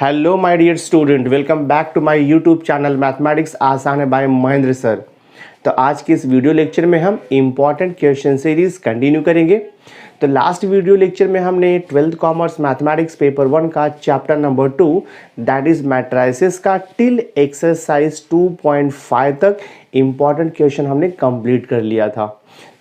Hello my dear student, welcome back to my YouTube channel mathematics आसान है bye Mahendra sir. तो आज के इस वीडियो लेक्चर में हम इम्पॉर्टेंट क्वेश्चन सीरीज कंटिन्यू करेंगे। तो लास्ट वीडियो लेक्चर में हमने 12th कॉमर्स मैथमेटिक्स पेपर 1 का chapter number 2 that is matrices का टिल एक्सरसाइज 2.5 तक इम्पॉर्टेंट क्वेश्चन हमने कंप्लीट कर लिया था।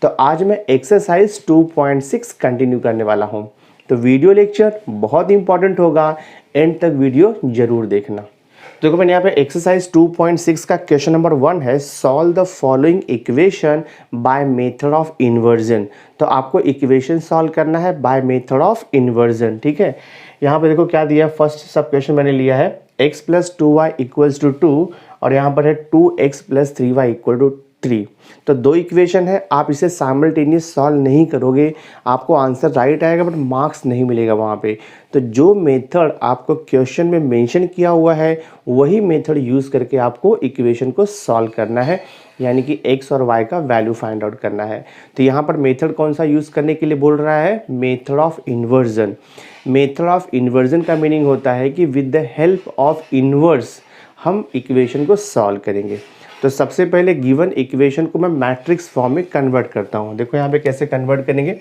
तो आज मैं एक्सरसाइज 2.6 कंटिन्यू करने वाला हूँ। तो वीडियो लेक्चर बहुत इंपॉर्टेंट होगा, एंड तक वीडियो जरूर देखना। तो देखो मैंने यहाँ पे एक्सरसाइज 2.6 का क्वेश्चन नंबर 1 है, solve the following equation by method of inversion. तो आपको इक्वेशन सॉल्व करना है बाय मेथड ऑफ इन्वर्जन, ठीक है। यहाँ पे देखो क्या दिया, फर्स्ट सब क्वेश्चन मैंने लिया है x plus 2y equals to 2 और यहाँ पर है 2x plus 3y equal to 3। तो दो इक्वेशन है, आप इसे साइमल्टेनियस सॉल्व नहीं करोगे, आपको आंसर राइट आएगा बट मार्क्स नहीं मिलेगा वहाँ पे। तो जो मेथड आपको क्वेश्चन में मेंशन किया हुआ है वही मेथड यूज़ करके आपको इक्वेशन को सॉल्व करना है, यानी कि x और y का वैल्यू फाइंड आउट करना है। तो यहाँ पर मेथड कौन सा यूज़ करने के लिए बोल रहा है, method of inversion. Method of inversion का मीनिंग होता है कि with the help of inverse हम इक्वेशन को सॉल्व करेंगे। तो सबसे पहले गिवन इक्वेशन को मैं मैट्रिक्स फॉर्म में कन्वर्ट करता हूँ। देखो यहाँ पे कैसे कन्वर्ट करेंगे,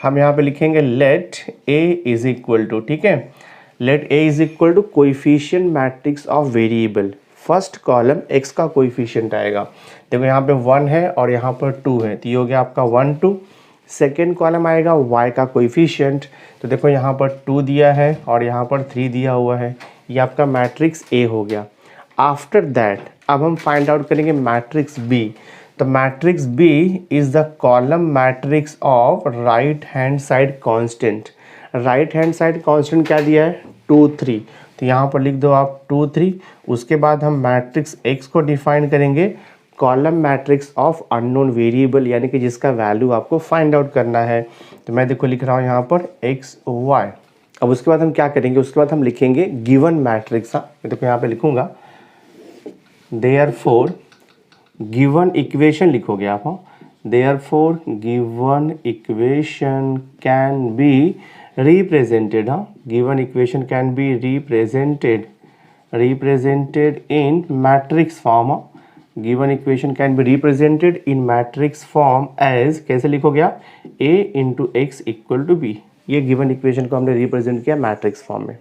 हम यहाँ पे लिखेंगे let A is equal to, ठीक है, let A is equal to coefficient matrix of variable. First column x का कोइफिशिएंट आएगा, देखो यहाँ पे 1 है और यहाँ पर 2 है, तो ये हो गया आपका 1 2। सेकेंड कॉलम आएगा y का कोइफिशिएंट, तो देखो यहाँ पर 2 दिया है और यहाँ पर 3 दिया हुआ है, ये आपका मैट्रिक्स A हो गया। आफ्टर दैट अब हम फाइंड आउट करेंगे मैट्रिक्स B। तो matrix B is the column matrix of right hand side constant. Right hand side constant क्या दिया है, 2 3, तो यहाँ पर लिख दो आप 2 3। उसके बाद हम मैट्रिक्स X को डिफाइन करेंगे column matrix of unknown variable, यानी कि जिसका वैल्यू आपको फाइंड आउट करना है। तो मैं देखो लिख रहा हूँ यहाँ पर x y। अब उसके बाद हम क्या करेंगे, उसके बाद हम लिखेंगे गिवन मैट्रिक्स। हाँ देखो यहाँ पे लिखूंगा therefore गिवन इक्वेशन लिखोगे आप। therefore given equation can be represented, given equation can be represented in matrix form. Given equation can be represented in matrix form as, कैसे लिखोगे आप, a into x equal to B. ये given equation को हमने represent किया matrix form में।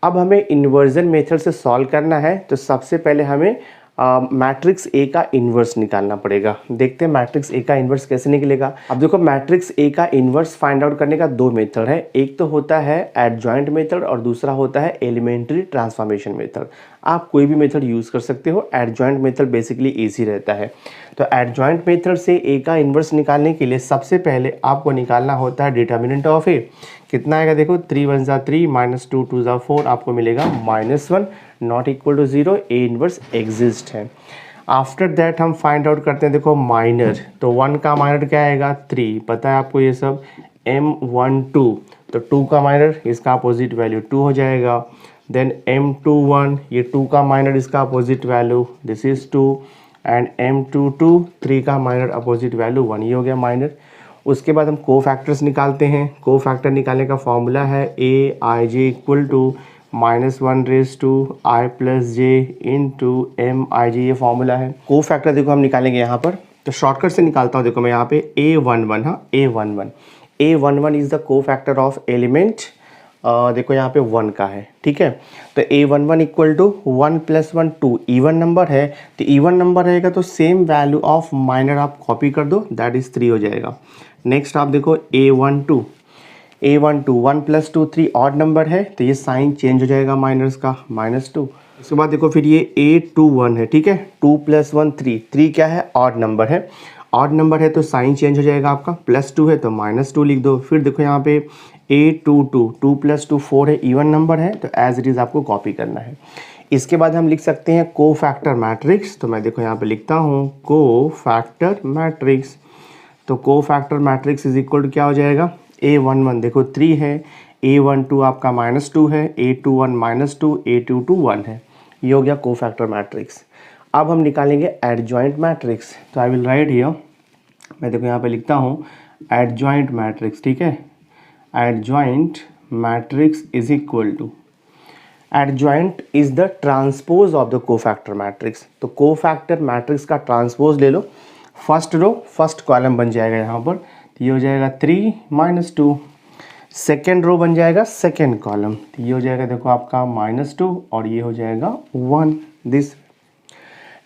अब हमें इन्वर्जन मेथड से सॉल्व करना है, तो सबसे पहले हमें मैट्रिक्स ए का इन्वर्स निकालना पड़ेगा। देखते हैं मैट्रिक्स ए का इन्वर्स कैसे निकलेगा। अब देखो मैट्रिक्स ए का इन्वर्स फाइंड आउट करने का दो मेथड है, एक तो होता है एडजॉइंट मेथड और दूसरा होता है एलिमेंट्री ट्रांसफॉर्मेशन मेथड। आप कोई भी मेथड यूज़ कर सकते हो, एडजॉइंट मेथड बेसिकली ईजी रहता है। तो एडजॉइंट मेथड से ए का इन्वर्स निकालने के लिए सबसे पहले आपको निकालना होता है डिटर्मिनेंट ऑफ ए। कितना आएगा देखो, 3 1 ज़ा 3 -2 2 ज़ा 4, आपको मिलेगा -1 not equal to 0, A inverse exist है। आफ्टर दैट हम फाइंड आउट करते हैं, देखो माइनर, तो 1 का माइनर क्या आएगा 3, पता है आपको ये सब, M12, तो 2 का माइनर इसका अपोजिट वैल्यू 2 हो जाएगा। देन M21, ये 2 का माइनर इसका opposite value this is 2, and M22 3 का माइनर अपोजिट वैल्यू 1, ये हो गया माइनर। उसके बाद हम को फैक्टर्स निकालते हैं। को फैक्टर निकालने का फॉर्मूला है A I J equal to -1 raise to I plus J into M I J, ये फॉर्मूला है। को फैक्टर देखो हम निकालेंगे यहाँ पर, तो शॉर्टकट से निकालता हूँ। देखो मैं यहाँ पे A11, हाँ A11 इज द को फैक्टर ऑफ एलिमेंट, देखो यहाँ पे 1 का है, ठीक है। तो A11 equal to 1 + 1 2, even number है, तो इवन नंबर रहेगा तो सेम वैल्यू ऑफ माइनर आप कॉपी कर दो, दैट इज 3 हो जाएगा। नेक्स्ट आप देखो A12 1 + 2 3 ऑड नंबर है, तो ये साइन चेंज हो जाएगा माइनस का, -2। उसके बाद देखो फिर ये A21 है, ठीक है, 2 + 1 3, 3 क्या है, ऑड नंबर है, ऑड नंबर है तो साइन चेंज हो जाएगा आपका, +2 है तो -2 लिख दो। फिर देखो यहाँ पे A22 2 + 2 4 है, इवन नंबर है, तो एज इट इज़ आपको कॉपी करना है। इसके बाद हम लिख सकते हैं को फैक्टर मैट्रिक्स, तो मैं देखो यहाँ पे लिखता हूँ को फैक्टर मैट्रिक्स। तो cofactor matrix is equal to क्या हो जाएगा, A11 देखो 3 है, A12 आपका -2 है, A21 -2, A22 1 है, ये हो गया को फैक्टर मैट्रिक्स। अब हम निकालेंगे एडजॉइंट मैट्रिक्स, तो आई विल राइट हियर, मैं देखो यहाँ पे लिखता हूँ एडजॉइंट मैट्रिक्स, ठीक है। Adjoint matrix is equal to, adjoint is the transpose of the cofactor matrix. तो कोफैक्टर मैट्रिक्स का ट्रांसपोज ले लो, फर्स्ट रो फर्स्ट कॉलम बन जाएगा यहाँ पर, तो ये हो जाएगा 3 - 2। सेकेंड रो बन जाएगा सेकेंड कॉलम, तो ये हो जाएगा देखो आपका -2 और ये हो जाएगा 1 दिस।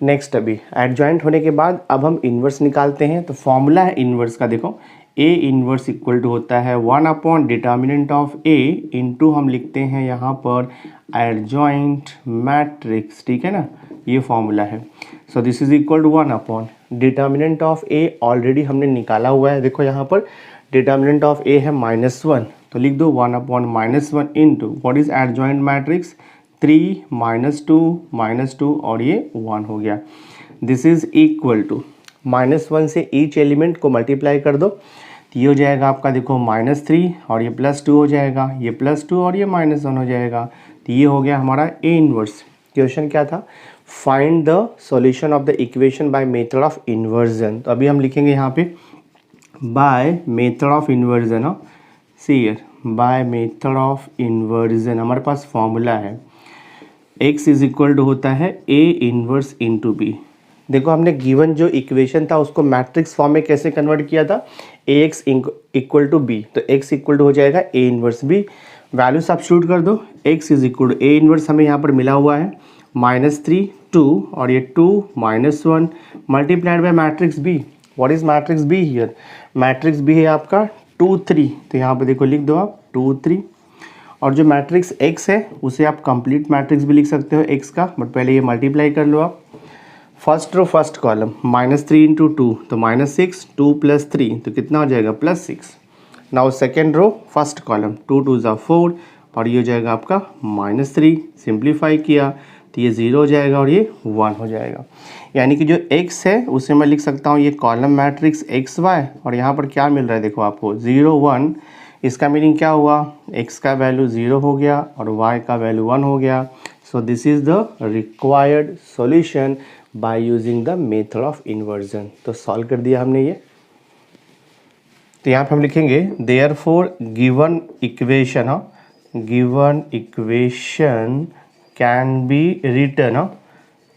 नेक्स्ट अभी एडजॉइंट होने के बाद अब हम इन्वर्स निकालते हैं। तो फॉर्मूला है इन्वर्स का, देखो ए इन्वर्स इक्वल टू होता है 1 डिटर्मिनेंट ऑफ ए इंटू हम लिखते हैं यहाँ पर एडजॉइंट मैट्रिक्स, ठीक है ना, ये फॉर्मूला है। So this is equal to 1 determinant of A already हमने निकाला हुआ है, देखो यहाँ पर डिटर्मिनेंट ऑफ ए है -1, तो लिख दो 1/-1 into what is adjoint matrix 3 - 2 और ये 1 हो गया। दिस इज इक्वल टू -1 से ईच एलिमेंट को मल्टीप्लाई कर दो, तो ये हो जाएगा आपका देखो -3 और ये +2 हो जाएगा, ये +2 और ये -1 हो जाएगा, तो ये हो गया हमारा ए इन्वर्स। क्वेश्चन क्या था, find the solution of the equation by method of inversion. तो अभी हम लिखेंगे यहाँ पे bye method of inversion, see here bye method of inversion हमारे पास फॉर्मूला है x इज इक्वल टू होता है a इन्वर्स इंटू बी। देखो हमने गिवन जो इक्वेशन था उसको मैट्रिक्स फॉर्म में कैसे कन्वर्ट किया था, ax इक्वल टू बी, तो x इक्वल टू हो जाएगा a inverse b। Value substitute कर दो, x is equal to a inverse हमें यहाँ पर मिला हुआ है -3 2 और ये 2 -1 multiplied by matrix b। What is matrix b here, matrix b है आपका 2 3, तो यहाँ पर देखो लिख दो आप 2 3। और जो मैट्रिक्स x है उसे आप कंप्लीट मैट्रिक्स भी लिख सकते हो x का, बट पहले ये मल्टीप्लाई कर लो आप। फर्स्ट रो फर्स्ट कॉलम -3 × 2 तो -6, 2 + 3 तो कितना हो जाएगा +6। Now second row first column 2 2 = 4 और ये हो जाएगा आपका -3, सिंप्लीफाई किया तो ये 0 हो जाएगा और ये 1 हो जाएगा। यानी कि जो x है उसे मैं लिख सकता हूँ ये कॉलम मैट्रिक्स x y, और यहाँ पर क्या मिल रहा है देखो आपको 0 1। इसका मीनिंग क्या हुआ, x का वैल्यू 0 हो गया और y का वैल्यू 1 हो गया। So this is the required solution by using the method of inversion. तो सॉल्व कर दिया हमने ये। तो यहाँ पे हम लिखेंगे therefore given equation can be written,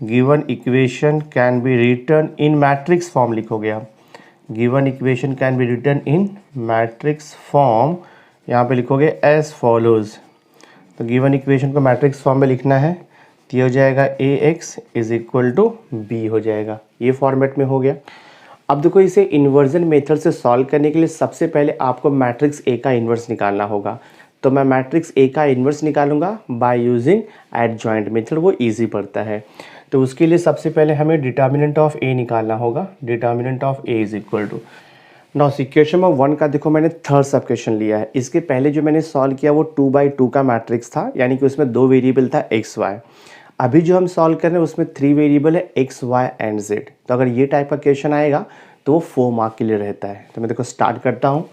given equation can be written in matrix form लिखोगे आप। Given equation can be written in matrix form, यहाँ पे लिखोगे एज फॉलोज। तो गिवन इक्वेशन को मैट्रिक्स फॉर्म में लिखना है, तो ये हो जाएगा ax is equal to b हो जाएगा, ये फॉर्मेट में हो गया। अब देखो इसे इन्वर्जन मेथड से सॉल्व करने के लिए सबसे पहले आपको मैट्रिक्स a का इन्वर्स निकालना होगा। तो मैं मैट्रिक्स a का इन्वर्स निकालूंगा बाय यूजिंग एडजॉइंट मेथड, वो इजी पड़ता है। तो उसके लिए सबसे पहले हमें डिटर्मिनेंट ऑफ a निकालना होगा। Determinant of a is equal to, now equation number 1 का देखो मैंने थर्ड सब क्वेश्चन लिया है। इसके पहले जो मैंने सॉल्व किया वो 2/2 का मैट्रिक्स था, यानी कि उसमें 2 वेरिएबल था x y। अभी जो हम सॉल्व कर रहे हैं उसमें 3 वेरिएबल है x y एंड z। तो अगर ये टाइप का क्वेश्चन आएगा तो वो 4 मार्क के लिए रहता है। तो मैं देखो स्टार्ट करता हूँ।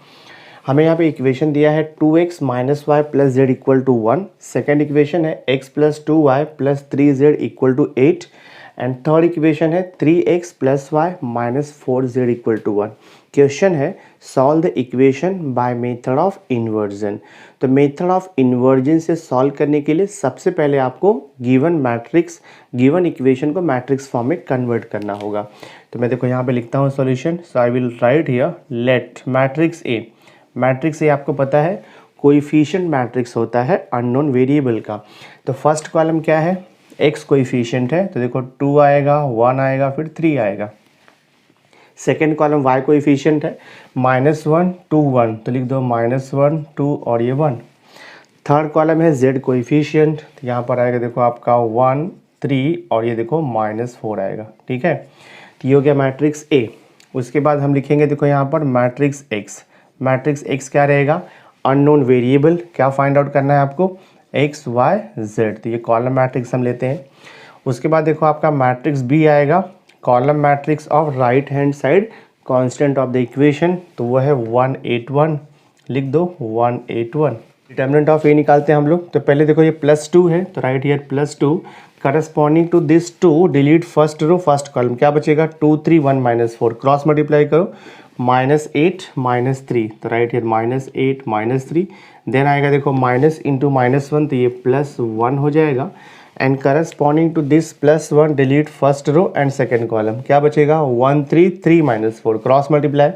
हमें यहाँ पे इक्वेशन दिया है 2x - y + z = 1। Second equation है x + 2y + 3z = 8 and third equation है 3x + y - 4z = 1। क्वेश्चन है solve the equation by method of inversion. तो मेथड ऑफ इन्वर्जन से सॉल्व करने के लिए सबसे पहले आपको गिवन इक्वेशन को मैट्रिक्स फॉर्म में कन्वर्ट करना होगा। तो मैं देखो यहाँ पे लिखता हूँ solution. So I will write here late matrix A आपको पता है कोएफिशिएंट मैट्रिक्स होता है अननोन वेरिएबल का। तो फर्स्ट कॉलम क्या है, x कोएफिशिएंट है, तो देखो 2 आएगा, 1 आएगा, फिर 3 आएगा। सेकेंड कॉलम y कोएफिशिएंट है -1 2 1, तो लिख दो -1 2 और ये 1। थर्ड कॉलम है z कोएफिशिएंट, तो यहाँ पर आएगा देखो आपका 1 3 और ये देखो -4 आएगा, ठीक है। तो ये हो गया मैट्रिक्स A। उसके बाद हम लिखेंगे देखो यहाँ पर मैट्रिक्स x क्या रहेगा, अननोन वेरिएबल। क्या फाइंड आउट करना है आपको, x y z। तो ये कॉलम मैट्रिक्स हम लेते हैं। उसके बाद देखो आपका मैट्रिक्स B आएगा, column matrix of right hand side constant of the equation, तो वो है 181, लिख दो 181। डिटर्मिनेंट ऑफ a निकालते हैं हम लोग। तो पहले देखो ये +2 है, तो right here +2 corresponding to this 2 delete first row first column, क्या बचेगा 2 3 1 -4, क्रॉस मल्टीप्लाई करो -8 -3, तो राइट हियर -8 -3 देन आएगा देखो माइनस इंटू -1 तो ये +1 हो जाएगा and corresponding to this +1 delete first row and second column, क्या बचेगा 1 3 3 -4 क्रॉस मल्टीप्लाई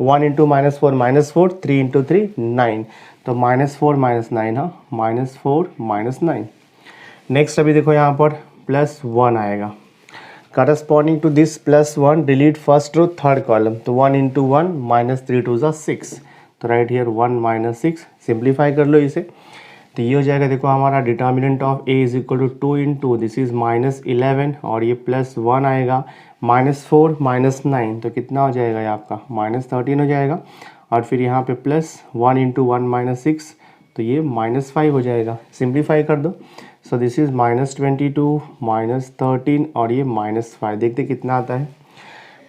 1 इंटू -4 -4 3 इंटू 3 9 तो -4 -9 हाँ -4 -9। नेक्स्ट अभी देखो यहाँ पर +1 आएगा corresponding to this +1 delete first row third column तो 1 इंटू 1 -3 2 6 तो राइट हियर 1 -6 सिंप्लीफाई कर लो इसे तो ये हो जाएगा देखो हमारा determinant of a is equal to 2 into this is -11 और ये +1 आएगा -4 -9 तो कितना हो जाएगा ये आपका -13 हो जाएगा और फिर यहाँ पे +1 इंटू 1 -6 तो ये -5 हो जाएगा, सिंप्लीफाई कर दो सो दिस इज -22 -13 और ये -5 देखते कितना आता है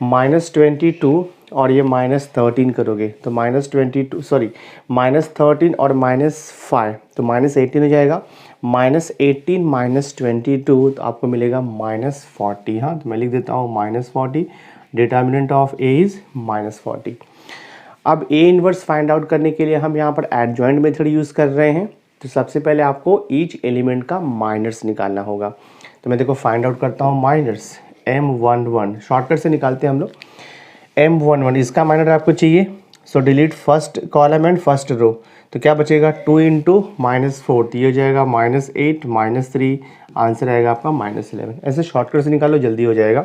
-22 और ये -13 करोगे तो -22 सॉरी -13 और -5 तो -18 हो जाएगा -18 -22 तो आपको मिलेगा -40 हाँ तो मैं लिख देता हूँ -40 डिटर्मिनेंट ऑफ a इज -40। अब a इनवर्स फाइंड आउट करने के लिए हम यहाँ पर एडजॉइंट मेथड यूज़ कर रहे हैं तो सबसे पहले आपको ईच एलिमेंट का माइनर्स निकालना होगा तो मैं देखो फाइंड आउट करता हूँ माइनर्स M11 शॉर्टकट से निकालते हैं हम लोग M11 इसका माइनर आपको चाहिए so delete first column and first row तो क्या बचेगा 2 इंटू -4 तो ये हो जाएगा -8 -3 आंसर आएगा आपका -11 ऐसे शॉर्टकट से निकालो जल्दी हो जाएगा।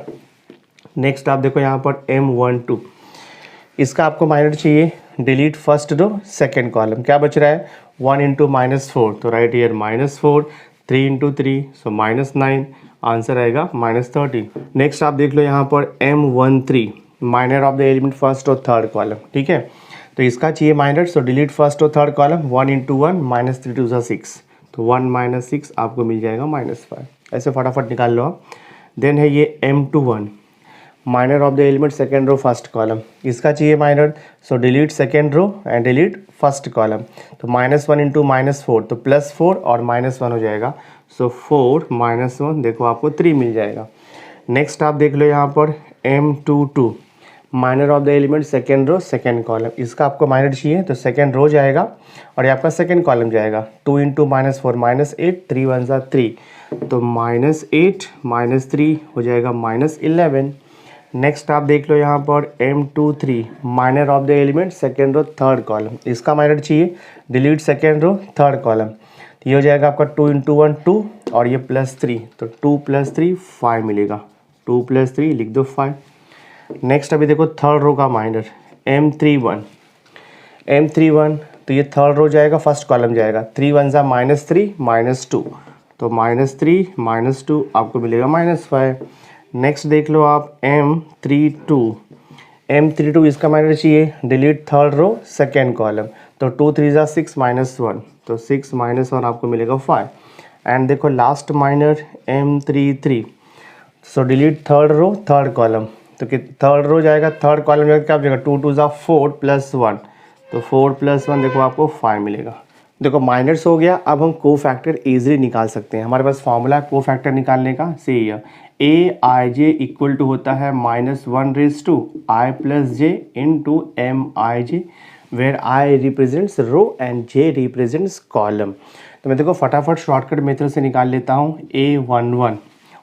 नेक्स्ट आप देखो यहाँ पर M12 इसका आपको माइनर चाहिए delete first row second column क्या बच रहा है 1 इंटू -4 तो right here -4 3 into 3 so -9 answer आएगा -13। नेक्स्ट आप देख लो यहाँ पर M13 minor of the element first और थर्ड कॉलम ठीक है तो इसका चाहिए माइनर सो डिलीट फर्स्ट और थर्ड कॉलम 1 इंटू 1 -3 2 6 तो 1 -6 आपको मिल जाएगा -5 ऐसे फटाफट निकाल लो आप। देन है ये M21 minor of the element second row first column इसका चाहिए minor so delete second row and delete first column तो -1 इंटू -4 तो +4 और -1 हो जाएगा सो 4 -1 देखो आपको 3 मिल जाएगा। नेक्स्ट आप देख लो यहाँ पर M22 minor of the element second row second column इसका आपको माइनर चाहिए तो सेकेंड रो जाएगा और ये आपका सेकेंड कॉलम जाएगा 2 इंटू -4 -8 3 1 3 तो -8 -3 हो जाएगा -11। नेक्स्ट आप देख लो यहाँ पर M23 minor of the element second row third column इसका माइनर चाहिए delete second row third column तो ये हो जाएगा आपका 2 इंटू 1 2 और ये +3 तो 2 + 3 5 मिलेगा 2 + 3 लिख दो 5। नेक्स्ट अभी देखो थर्ड रो का माइनर M31 तो ये थर्ड रो जाएगा फर्स्ट कॉलम जाएगा 3 1 -3 -2 तो -3 -2 आपको मिलेगा -5। नेक्स्ट देख लो आप M32 इसका माइनर चाहिए delete third row second column तो 2 3 6 -1 तो 6 -1 आपको मिलेगा 5। एंड देखो last minor M33 so delete third row third column तो कि थर्ड रो जाएगा थर्ड कॉलम जाएगा क्या जाएगा 2 2 4 +1 तो 4 + 1 देखो आपको 5 मिलेगा। देखो माइनर्स हो गया अब हम को फैक्टर ईजिली निकाल सकते हैं हमारे पास फॉर्मूला को फैक्टर निकालने का सही है AIJ इक्वल टू होता है -1/i + j into MIJ where I represents row and J represents column. तो मैं देखो फटाफट शॉर्टकट मेथड से निकाल लेता हूँ A11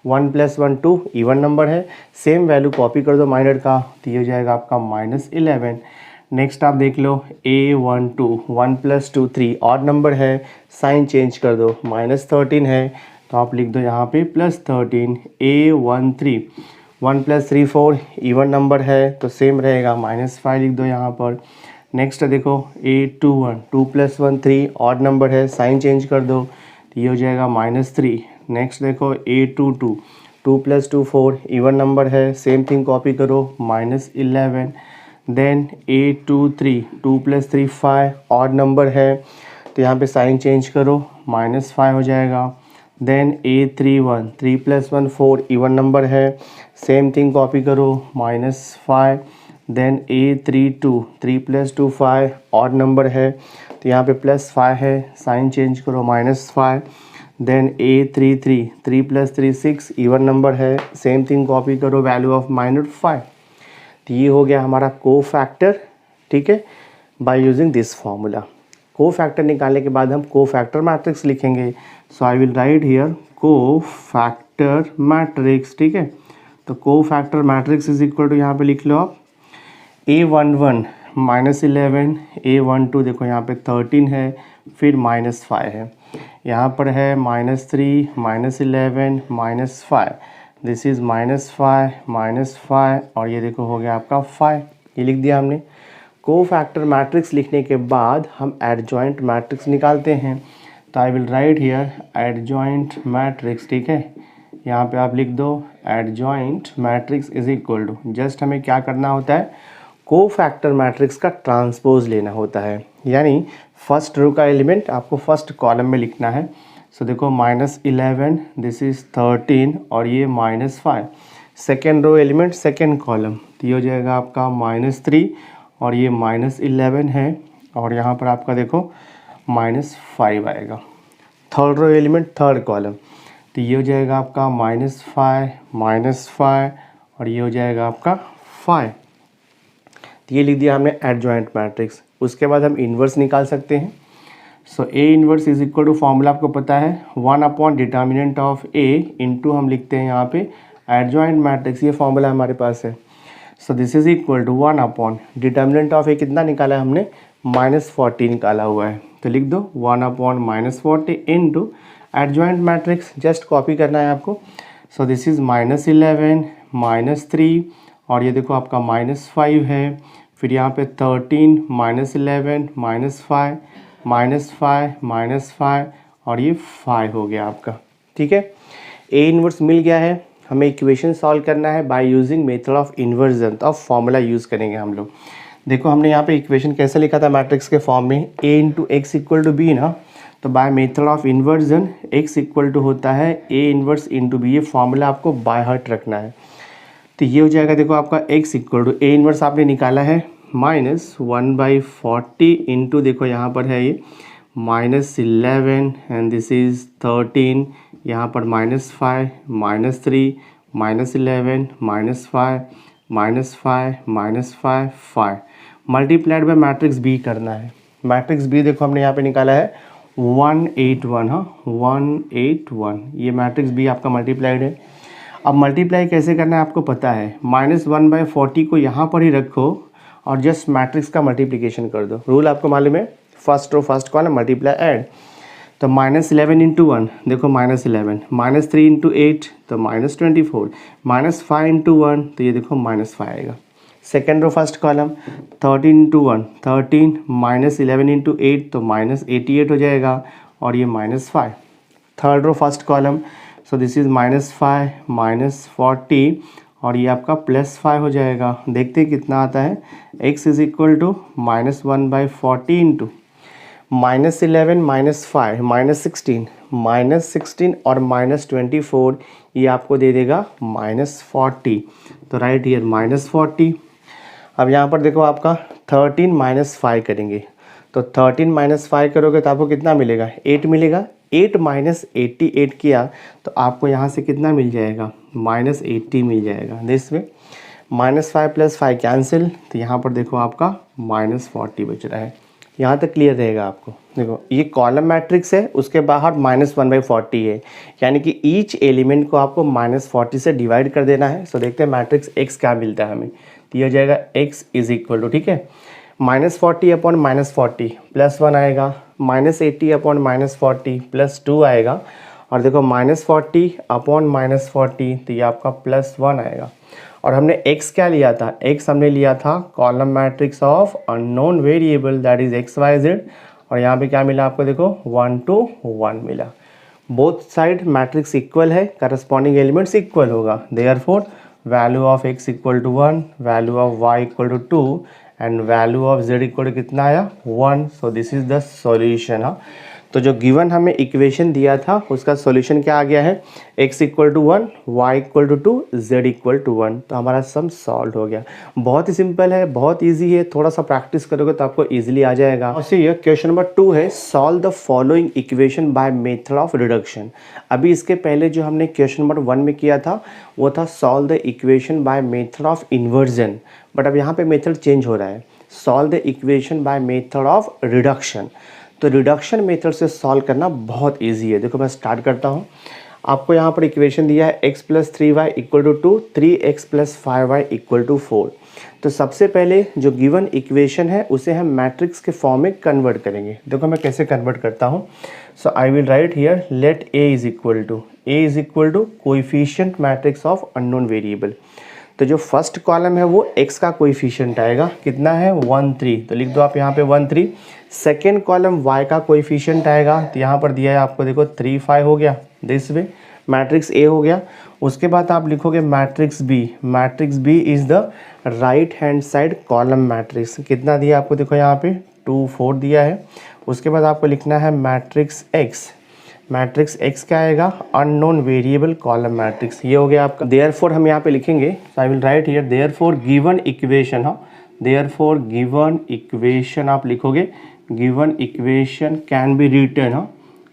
1 + 1 2 इवन नंबर है सेम वैल्यू कॉपी कर दो माइनर का तो ये हो जाएगा आपका -11। नेक्स्ट आप देख लो A12 1 + 2 3 ऑड नंबर है साइन चेंज कर दो -13 है तो आप लिख दो यहाँ पे +13। A13 1 + 3 4 इवन नंबर है तो सेम रहेगा -5 लिख दो यहाँ पर। नेक्स्ट देखो A21 2 + 1 3 ऑड नंबर है साइन चेंज कर दो तो ये हो जाएगा -3। नेक्स्ट देखो A22 2 + 2 4 इवन नंबर है सेम थिंग कॉपी करो -11। देन A23 2 + 3 5 ऑड नंबर है तो यहाँ पे साइन चेंज करो -5 हो जाएगा। देन A31 3 + 1 4 इवन नंबर है सेम थिंग कॉपी करो -5। देन A32 3 + 2 5 ऑड नंबर है तो यहाँ पे +5 है साइन चेंज करो -5। देन A33 3 + 3 6 इवन नंबर है सेम थिंग कॉपी करो वैल्यू ऑफ -5। तो ये हो गया हमारा को फैक्टर ठीक है by using this formula. Cofactor निकालने के बाद हम को फैक्टर मैट्रिक्स लिखेंगे। So I will write here cofactor matrix, ठीक है। तो cofactor matrix is equal to, यहाँ पे लिख लो आप A11 -11, A12 देखो यहाँ पे 13 है, फिर -5 है, यहाँ पर है -3 -11 -5, दिस इज़ -5 -5 और ये देखो हो गया आपका 5, ये लिख दिया हमने। को फैक्टर मैट्रिक्स लिखने के बाद हम एडजॉइंट मैट्रिक्स निकालते हैं। तो I will write here adjoint matrix, ठीक है। यहाँ पे आप लिख दो adjoint matrix is equal to, just हमें क्या करना होता है, को फैक्टर मैट्रिक्स का ट्रांसपोज लेना होता है, यानी फर्स्ट रो का एलिमेंट आपको फर्स्ट कॉलम में लिखना है। सो देखो -11, दिस इज़ 13 और ये -5, second row element second column, तो ये हो जाएगा आपका -3 और ये -11 है और यहाँ पर आपका देखो -5 आएगा। Third row element third column, तो ये हो जाएगा आपका -5 और ये हो जाएगा आपका 5। तो ये लिख दिया हमने एडजॉइंट मैट्रिक्स। उसके बाद हम इन्वर्स निकाल सकते हैं। So A inverse is equal to, formula आपको पता है 1 डिटर्मिनेंट ऑफ ए इंटू हम लिखते हैं यहाँ पे एडजॉइंट मैट्रिक्स, ये फॉर्मूला हमारे पास है। So this is equal to 1 determinant of A कितना निकाला है हमने, -40 निकाला हुआ है, तो लिख दो 1/-40 into adjoint matrix, just copy करना है आपको। सो दिस इज़ -11 -3 और ये देखो आपका -5 है, फिर यहाँ पे 13 -11 -5 -5 और ये 5 हो गया आपका, ठीक है। ए इन्वर्स मिल गया है, हमें इक्वेशन सॉल्व करना है by using method of inversion. तो अब फॉर्मूला यूज़ करेंगे हम लोग। देखो हमने यहाँ पे इक्वेशन कैसे लिखा था मैट्रिक्स के फॉर्म में, a into x equal to B ना, तो by method of inversion x equal to होता है a इन्वर्स इंटू बी, ये फॉर्मूला आपको बाय हार्ट रखना है। तो ये हो जाएगा देखो आपका x equal to a inverse आपने निकाला है -1/40 इंटू देखो यहाँ पर है ये -11 एंड दिस इज़ 13, यहाँ पर -5 -3 -11 -5 5 मल्टीप्लाइड बाय मैट्रिक्स बी करना है। मैट्रिक्स बी देखो हमने यहाँ पे निकाला है 181, हाँ 181, ये मैट्रिक्स बी आपका मल्टीप्लाइड है। अब मल्टीप्लाई कैसे करना है आपको पता है, -1/40 को यहाँ पर ही रखो और जस्ट मैट्रिक्स का मल्टीप्लिकेशन कर दो। रूल आपको मालूम है, first row first column multiply add. तो -11 इंटू 1 देखो -11, -3 इंटू 8 तो -24, -5 इंटू 1 तो ये देखो -5 आएगा। Second row first column 13 into 1 13, -11 into 8 तो -88 हो जाएगा और ये -5। Third row first column, so this is -5 -40 और ये आपका +5 हो जाएगा। देखते हैं कितना आता है, x is equal to -1/40 into -11 -5 -16 और -24, ये आपको दे देगा -40। तो राइट हियर -40। अब यहाँ पर देखो आपका 13 -5 करेंगे, तो 13 -5 करोगे तो आपको कितना मिलेगा, 8 मिलेगा। 8 -88 किया तो आपको यहाँ से कितना मिल जाएगा, -80 मिल जाएगा। दिस वे -5 + 5 कैंसिल, तो यहाँ पर देखो आपका -40 बच रहा है। यहाँ तक क्लियर रहेगा आपको। देखो ये कॉलम मैट्रिक्स है, उसके बाहर -1/40 है, यानी कि ईच एलिमेंट को आपको -40 से डिवाइड कर देना है। सो देखते हैं मैट्रिक्स x क्या मिलता है हमें। तो ये हो जाएगा x इज इक्वल टू, ठीक है, -40/-40 +1 आएगा, -80/-40 +2 आएगा और देखो -40/-40 तो ये आपका +1 आएगा। और हमने x क्या लिया था, x हमने लिया था column matrix of unknown variable that is XYZ और यहाँ पे क्या मिला आपको, देखो 1 to 1 मिला। बोथ साइड मैट्रिक्स इक्वल है, करस्पॉन्डिंग एलिमेंट्स इक्वल होगा, therefore value of x equal to 1, value of y equal to 2 and value of z equal to कितना आया, 1। So this is the solution. हाँ, तो जो गिवन हमें equation दिया था उसका सॉल्यूशन क्या आ गया है, x equal to 1, y equal to 2, z equal to 1। तो हमारा सम सॉल्व हो गया। बहुत ही सिंपल है, बहुत इजी है, थोड़ा सा प्रैक्टिस करोगे तो आपको इजीली आ जाएगा। और ये क्वेश्चन नंबर 2 है, solve the following equation by method of reduction. अभी इसके पहले जो हमने क्वेश्चन नंबर 1 में किया था वो था solve the equation by method of inversion, but अब यहाँ पे मेथड चेंज हो रहा है, solve the equation by method of reduction. तो रिडक्शन मेथड से सॉल्व करना बहुत ईजी है। देखो मैं स्टार्ट करता हूँ। आपको यहाँ पर इक्वेशन दिया है x plus 3y equal to 2, 3x plus 5y equal to 4। तो सबसे पहले जो गिवन इक्वेशन है उसे हम मैट्रिक्स के फॉर्म में कन्वर्ट करेंगे। देखो मैं कैसे कन्वर्ट करता हूँ। So I will write here let a is equal to coefficient matrix of unknown variable. तो जो फर्स्ट कॉलम है वो x का कोएफिशिएंट आएगा, कितना है 1 3, तो लिख दो आप यहाँ पे 1 3। सेकेंड कॉलम y का कोएफिशिएंट आएगा, तो यहाँ पर दिया है आपको, देखो 3 5 हो गया, दिस वे मैट्रिक्स A हो गया। उसके बाद आप लिखोगे matrix B is the right hand side column matrix. कितना दिया आपको, देखो यहाँ पे 2 4 दिया है। उसके बाद आपको लिखना है मैट्रिक्स X क्या आएगा, अननोन वेरिएबल कॉलम मैट्रिक्स, ये हो गया आपका। देयरफॉर हम यहाँ पे लिखेंगे, I will write here therefore given equation, therefore given equation आप लिखोगे, given equation can be written,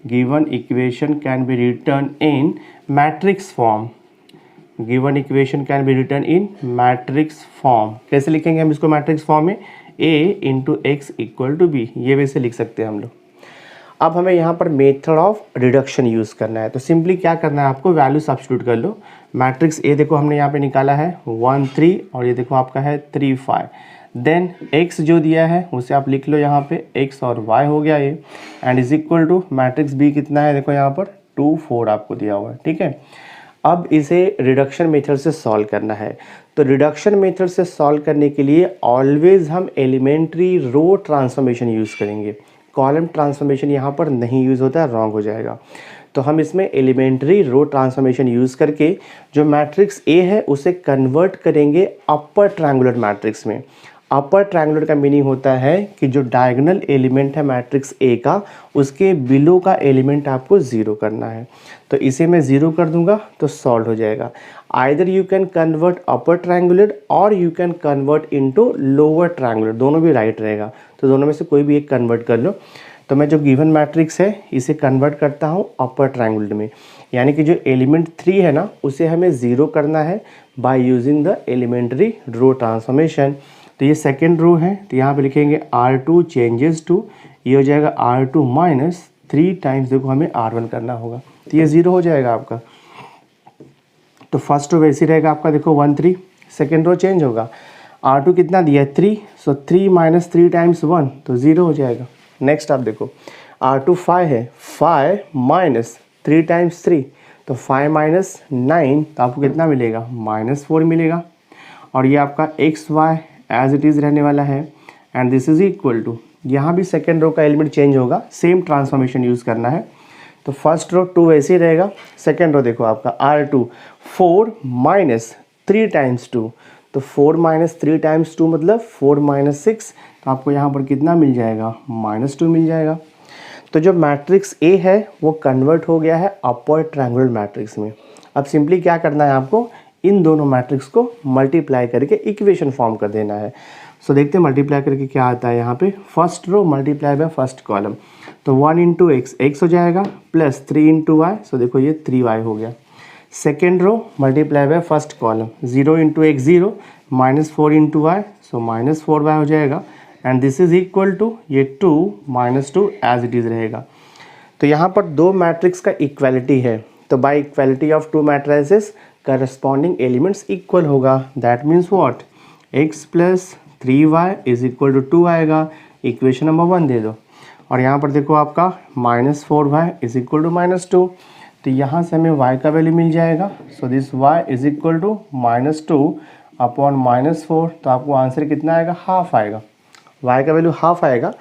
given equation can be written in matrix form, given equation can be written in matrix form. कैसे लिखेंगे हम इसको matrix form में, a into x equal to B, ये वैसे लिख सकते हैं हम लोग। अब हमें यहाँ पर मेथड ऑफ रिडक्शन यूज़ करना है, तो सिंपली क्या करना है आपको, वैल्यू सब्स्टिट्यूट कर लो। मैट्रिक्स ए देखो हमने यहाँ पे निकाला है 1 3 और ये देखो आपका है 3 5। देन x जो दिया है उसे आप लिख लो यहाँ पे, x और y हो गया ये, and is equal to matrix b कितना है, देखो यहाँ पर 2 4 आपको दिया हुआ है, ठीक है। अब इसे रिडक्शन मेथड से सॉल्व करना है। तो रिडक्शन मेथड से सॉल्व करने के लिए ऑलवेज हम एलिमेंट्री रो ट्रांसफॉर्मेशन यूज़ करेंगे, कॉलम ट्रांसफॉर्मेशन यहाँ पर नहीं यूज़ होता है, रॉन्ग हो जाएगा। तो हम इसमें एलिमेंट्री रो ट्रांसफॉर्मेशन यूज़ करके जो मैट्रिक्स ए है उसे कन्वर्ट करेंगे अपर ट्रायंगुलर मैट्रिक्स में। अपर ट्रायंगुलर का मीनिंग होता है कि जो डायगोनल एलिमेंट है मैट्रिक्स ए का, उसके बिलो का एलिमेंट आपको ज़ीरो करना है। तो इसे मैं ज़ीरो कर दूंगा तो सॉल्व हो जाएगा। Either you can convert upper triangular और you can convert into lower triangular, दोनों भी राइट रहेगा। तो दोनों में से कोई भी एक कन्वर्ट कर लो। तो मैं जो गिवन मैट्रिक्स है इसे कन्वर्ट करता हूँ अपर ट्रायंगुलर में, यानी कि जो एलिमेंट 3 है ना उसे हमें ज़ीरो करना है by using the elementary row transformation. तो ये सेकेंड रो है, तो यहाँ पे लिखेंगे R2 चेंजेस टू, ये हो जाएगा R2 माइनस 3 टाइम्स, देखो हमें R1 करना होगा, तो ये ज़ीरो हो जाएगा आपका। तो फर्स्ट रो वैसे रहेगा आपका, देखो 1 3। सेकेंड रो चेंज होगा, R2 कितना दिया है 3, सो 3 माइनस 3 टाइम्स 1, तो ज़ीरो हो जाएगा। नेक्स्ट आप देखो R2 5 है, 5 माइनस 3 टाइम्स 3, तो 5 माइनस 9, तो आपको कितना मिलेगा, -4 मिलेगा। और ये आपका x y as it is रहने वाला है, and this is equal to, यहाँ भी सेकेंड रो का एलिमेंट चेंज होगा, सेम ट्रांसफॉर्मेशन यूज़ करना है। तो फर्स्ट रो 2 वैसे ही रहेगा, सेकेंड रो देखो आपका R2 4 माइनस 3 टाइम्स 2, तो 4 माइनस 3 टाइम्स 2 मतलब 4 माइनस 6, तो आपको यहाँ पर कितना मिल जाएगा, -2 मिल जाएगा। तो जो मैट्रिक्स ए है वो कन्वर्ट हो गया है अपर ट्रायंगुलर मैट्रिक्स में। अब सिंपली क्या करना है आपको, इन दोनों मैट्रिक्स को मल्टीप्लाई करके इक्वेशन फॉर्म कर देना है। सो देखते हैं मल्टीप्लाई करके क्या आता है। यहाँ पे first row multiply by first column, तो 1 इंटू एक्स हो जाएगा, प्लस 3 इंटू वाई, सो देखो ये 3y हो गया। Second row multiply by first column, 0 into x 0, -4 into y, so -4y हो जाएगा, and this is equal to ये 2 -2 एज इट इज़ रहेगा। तो यहाँ पर दो मैट्रिक्स का इक्वालिटी है, तो by equality of two matrices corresponding elements equal होगा। That means what, x plus 3y is equal to 2 आएगा, इक्वेशन नंबर 1 दे दो। और यहाँ पर देखो आपका -4y इज इक्वल टू -2, तो यहाँ से हमें y का वैल्यू मिल जाएगा। So this y is equal to -2 upon -4, तो आपको आंसर कितना आएगा, हाफ आएगा, y का वैल्यू हाफ आएगा।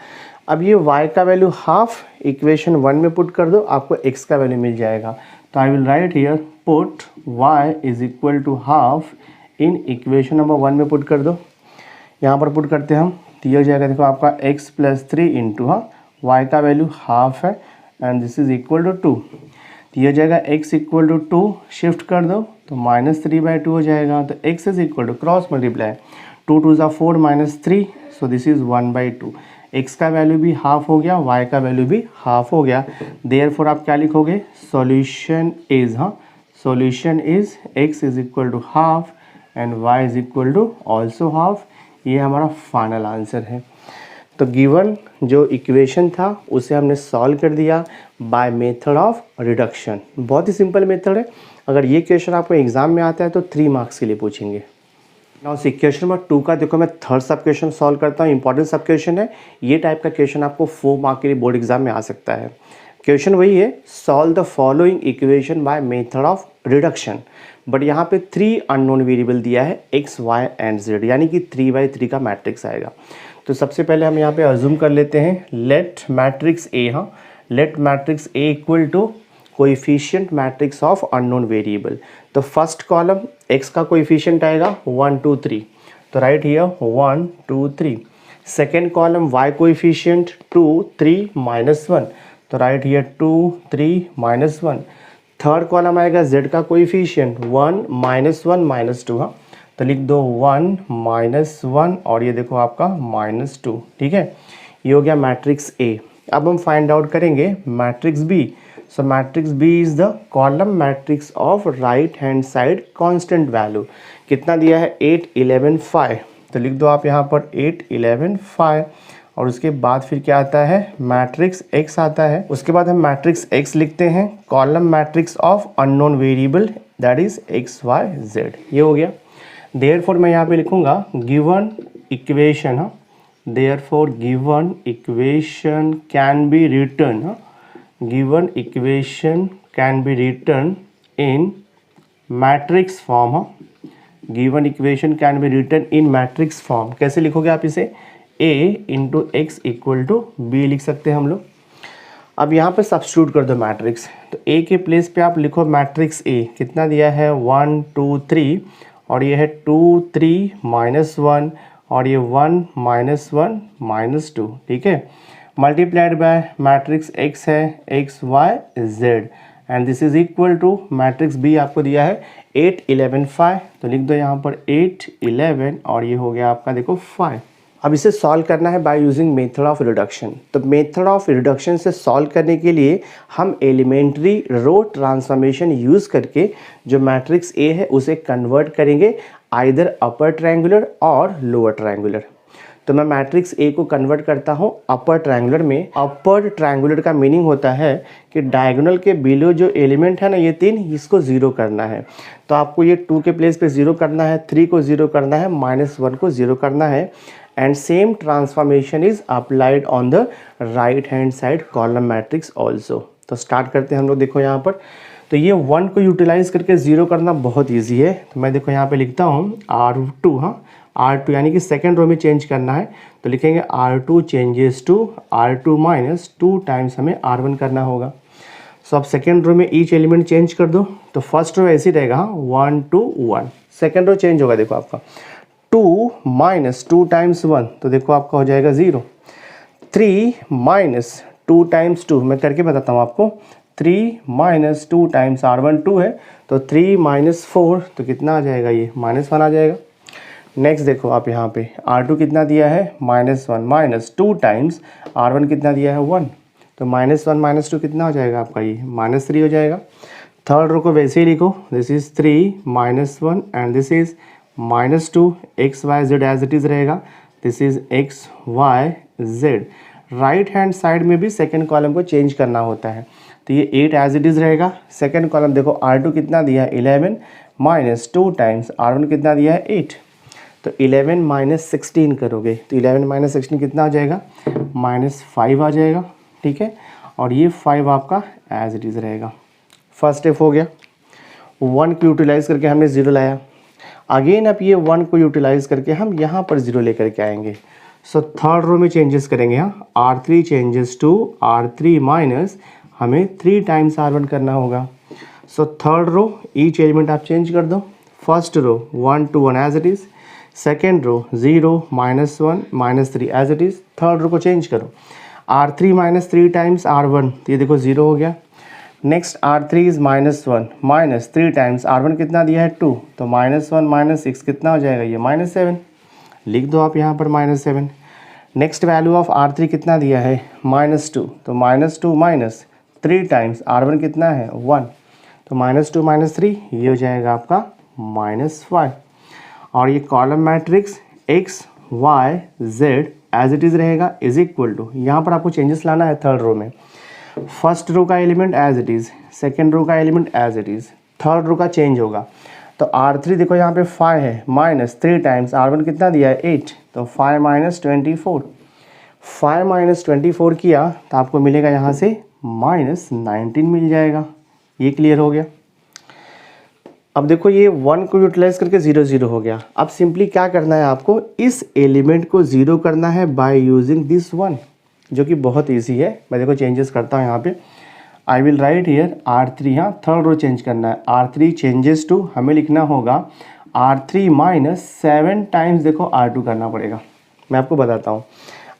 अब ये y का वैल्यू हाफ इक्वेशन 1 में पुट कर दो, आपको x का वैल्यू मिल जाएगा। तो I will write here put y is equal to half in equation number 1 में पुट कर दो। यहाँ पर पुट करते हैं हम, तो ये हो जाएगा, देखो आपका x प्लस 3 इंटू y का वैल्यू हाफ है, and this is equal to 2, तो ये हो जाएगा x इक्वल टू 2, शिफ्ट कर दो तो -3/2 हो जाएगा। तो x is equal to cross multiply, 2 2 ज़ा 4 -3, सो दिस इज 1/2। x का वैल्यू भी हाफ हो गया, y का वैल्यू भी हाफ हो गया। देयरफॉर आप क्या लिखोगे, solution is, solution is x is equal to half and y is equal to also half. ये हमारा फाइनल आंसर है। तो गिवन जो इक्वेशन था उसे हमने सॉल्व कर दिया बाय मेथड ऑफ रिडक्शन। बहुत ही सिंपल मेथड है। अगर ये क्वेश्चन आपको एग्जाम में आता है तो 3 मार्क्स के लिए पूछेंगे। नाउ क्वेश्चन नंबर 2 का देखो, मैं थर्ड सब क्वेश्चन सॉल्व करता हूँ। इंपॉर्टेंट सब क्वेश्चन है। ये टाइप का क्वेश्चन आपको 4 मार्क के लिए बोर्ड एग्जाम में आ सकता है। क्वेश्चन वही है, solve the following equation by method of reduction. But यहाँ पे 3 अननोन वेरिएबल दिया है x, y एंड z, यानी कि 3x3 का मैट्रिक्स आएगा। तो सबसे पहले हम यहाँ पे अज्यूम कर लेते हैं, लेट मैट्रिक्स A, हाँ let matrix A equal to coefficient matrix of unknown variable. तो फर्स्ट कॉलम x का कोएफिशिएंट आएगा 1 2 3, तो right here 1 2 3। Second column y coefficient 2 3 -1, तो राइट हियर 2 3 -1। थर्ड कॉलम आएगा z का कोएफिशिएंट 1 -1 -2, हाँ तो लिख दो 1 -1 और ये देखो आपका -2, ठीक है। ये हो गया मैट्रिक्स A। अब हम फाइंड आउट करेंगे matrix B। So matrix B is the column matrix of right hand side constant value. कितना दिया है 8 11 5, तो लिख दो आप यहाँ पर 8 11 5 और उसके बाद फिर क्या आता है मैट्रिक्स X आता है। उसके बाद हम मैट्रिक्स X लिखते हैं, column matrix of unknown variable that is x y z। ये हो गया। देयरफॉर मैं यहाँ पे लिखूंगा गिवन इक्वेशन, हाँ therefore given equation can be written, हाँ given equation can be written in matrix form, हाँ given equation can be written in matrix form. कैसे लिखोगे आप इसे, a into x equal to B लिख सकते हैं हम लोग। अब यहाँ पे सब्स्टिट्यूट कर दो मैट्रिक्स, तो a के प्लेस पे आप लिखो मैट्रिक्स A। कितना दिया है 1 2 3 और ये है 2 3 -1 और ये 1 -1 -2, ठीक है। मल्टीप्लाइड बाय मैट्रिक्स X है x y z and this is equal to matrix B आपको दिया है 8 11 5, तो लिख दो यहाँ पर 8 11 और ये हो गया आपका देखो 5। अब इसे सॉल्व करना है by using method of reduction. तो मेथड ऑफ रिडक्शन से सॉल्व करने के लिए हम एलिमेंट्री रो ट्रांसफॉर्मेशन यूज़ करके जो मैट्रिक्स A है उसे कन्वर्ट करेंगे आइदर अपर ट्रायंगुलर और लोअर ट्रायंगुलर। तो मैं मैट्रिक्स A को कन्वर्ट करता हूँ अपर ट्रायंगुलर में। अपर ट्रायंगुलर का मीनिंग होता है कि डायगोनल के बिलो जो एलिमेंट है ना ये 3, इसको 0 करना है। तो आपको ये 2 के प्लेस पे 0 करना है, 3 को 0 करना है, -1 को 0 करना है and same transformation is applied on the right hand side column matrix also. तो स्टार्ट करते हैं हम लोग। देखो यहाँ पर तो ये 1 को यूटिलाइज करके 0 करना बहुत ईजी है। तो मैं देखो यहाँ पे लिखता हूँ R2, हाँ R2 यानी कि सेकेंड रो में चेंज करना है, तो लिखेंगे R2 changes to R2 minus 2 times हमें R1 करना होगा। सो अब सेकेंड रो में ईच एलिमेंट चेंज कर दो, तो फर्स्ट रो ऐसे ही रहेगा 1 2 1। सेकेंड रो चेंज होगा, देखो आपका 2 माइनस 2 टाइम्स 1, तो देखो आपका हो जाएगा 0। 3 माइनस 2 टाइम्स 2, मैं करके बताता हूँ आपको। 3 माइनस 2 टाइम्स R1 2 है, तो 3 माइनस 4, तो कितना आ जाएगा ये -1 आ जाएगा। नेक्स्ट देखो आप यहाँ पे R2 कितना दिया है -1 माइनस 2 टाइम्स R1 कितना दिया है 1, तो -1 -2 कितना हो जाएगा आपका ये -3 हो जाएगा। थर्ड रो को वैसे ही लिखो, this is 3 -1 and this is -2, x y z as it is रहेगा, this is x y z। Right hand side में भी सेकेंड कॉलम को चेंज करना होता है, तो ये 8 एज इट इज़ रहेगा। सेकेंड कॉलम देखो R2 कितना दिया है 11 माइनस 2 टाइम्स R1 कितना दिया है 8, तो 11 माइनस 16 करोगे तो 11 माइनस 16 कितना आ जाएगा -5 आ जाएगा, ठीक है। और ये 5 आपका एज इट इज़ रहेगा। फर्स्ट स्टेप हो गया। 1 को यूटिलाइज करके हमने 0 लाया। अगेन अब ये 1 को यूटिलाइज करके हम यहाँ पर 0 लेकर के आएंगे। सो थर्ड रो में चेंजेस करेंगे, हाँ R3 changes to R3 minus हमें 3 टाइम्स R1 करना होगा। So third row each element आप चेंज कर दो। First row 1 2 1 as it is, second row 0 -1 -3 as it is. Third row को चेंज करो, R3 माइनस 3 टाइम्स R1, तो ये देखो 0 हो गया। Next R3 is -1 minus 3 times R1 कितना दिया है 2, तो -1 -6 कितना हो जाएगा ये -7, लिख दो आप यहाँ पर -7। नेक्स्ट वैल्यू ऑफ R3 कितना दिया है -2, तो -2 माइनस 3 टाइम्स R1 कितना है 1, तो -2 -3 ये हो जाएगा आपका -5। और ये column matrix x y z as it is रहेगा इज इक्वल टू, यहाँ पर आपको चेंजेस लाना है थर्ड रो में, फर्स्ट रो का element as it is, second row का element as it is, third row का चेंज होगा। तो R3 देखो यहाँ पे 5 है, माइनस 3 टाइम्स R1 कितना दिया है 8, तो 5 माइनस 24, 5 माइनस 24 किया तो आपको मिलेगा यहाँ से माइनस 19 मिल जाएगा। ये क्लियर हो गया। अब देखो ये 1 को यूटिलाइज करके 0 0 हो गया। अब सिंपली क्या करना है आपको, इस एलिमेंट को 0 करना है बाय यूजिंग दिस 1, जो कि बहुत ईजी है। मैं देखो चेंजेस करता हूँ यहाँ पे, आई विल राइट हियर R3, यहाँ थर्ड रो चेंज करना है, R3 चेंजेस टू, हमें लिखना होगा R3 माइनस 7 टाइम्स देखो R2 करना पड़ेगा। मैं आपको बताता हूँ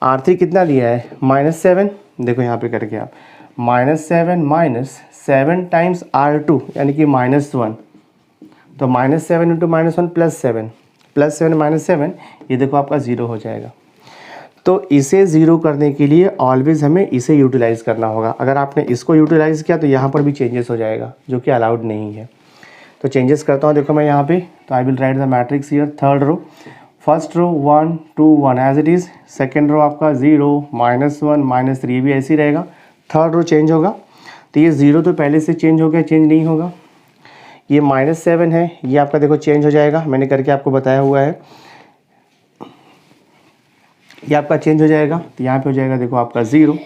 R3 कितना दिया है -7, देखो यहाँ पे करके आप -7 माइनस 7 टाइम्स R2 यानी कि -1, तो -7 इंटू -1 +7, +7 -7, ये देखो आपका 0 हो जाएगा। तो इसे 0 करने के लिए ऑलवेज हमें इसे यूटिलाइज़ करना होगा। अगर आपने इसको यूटिलाइज़ किया तो यहाँ पर भी चेंजेस हो जाएगा, जो कि अलाउड नहीं है। तो चेंजेस करता हूँ देखो मैं यहाँ पे, तो I will write the matrix here, third row, first row 1 2 1 as it is, second row आपका 0 -1 -3 भी ऐसे ही रहेगा, थर्ड रो चेंज होगा। तो ये 0 तो पहले से चेंज हो गया, चेंज नहीं होगा। ये -7 है, ये आपका देखो चेंज हो जाएगा, मैंने करके आपको बताया हुआ है, ये आपका चेंज हो जाएगा। तो यहाँ पे हो जाएगा देखो आपका 0।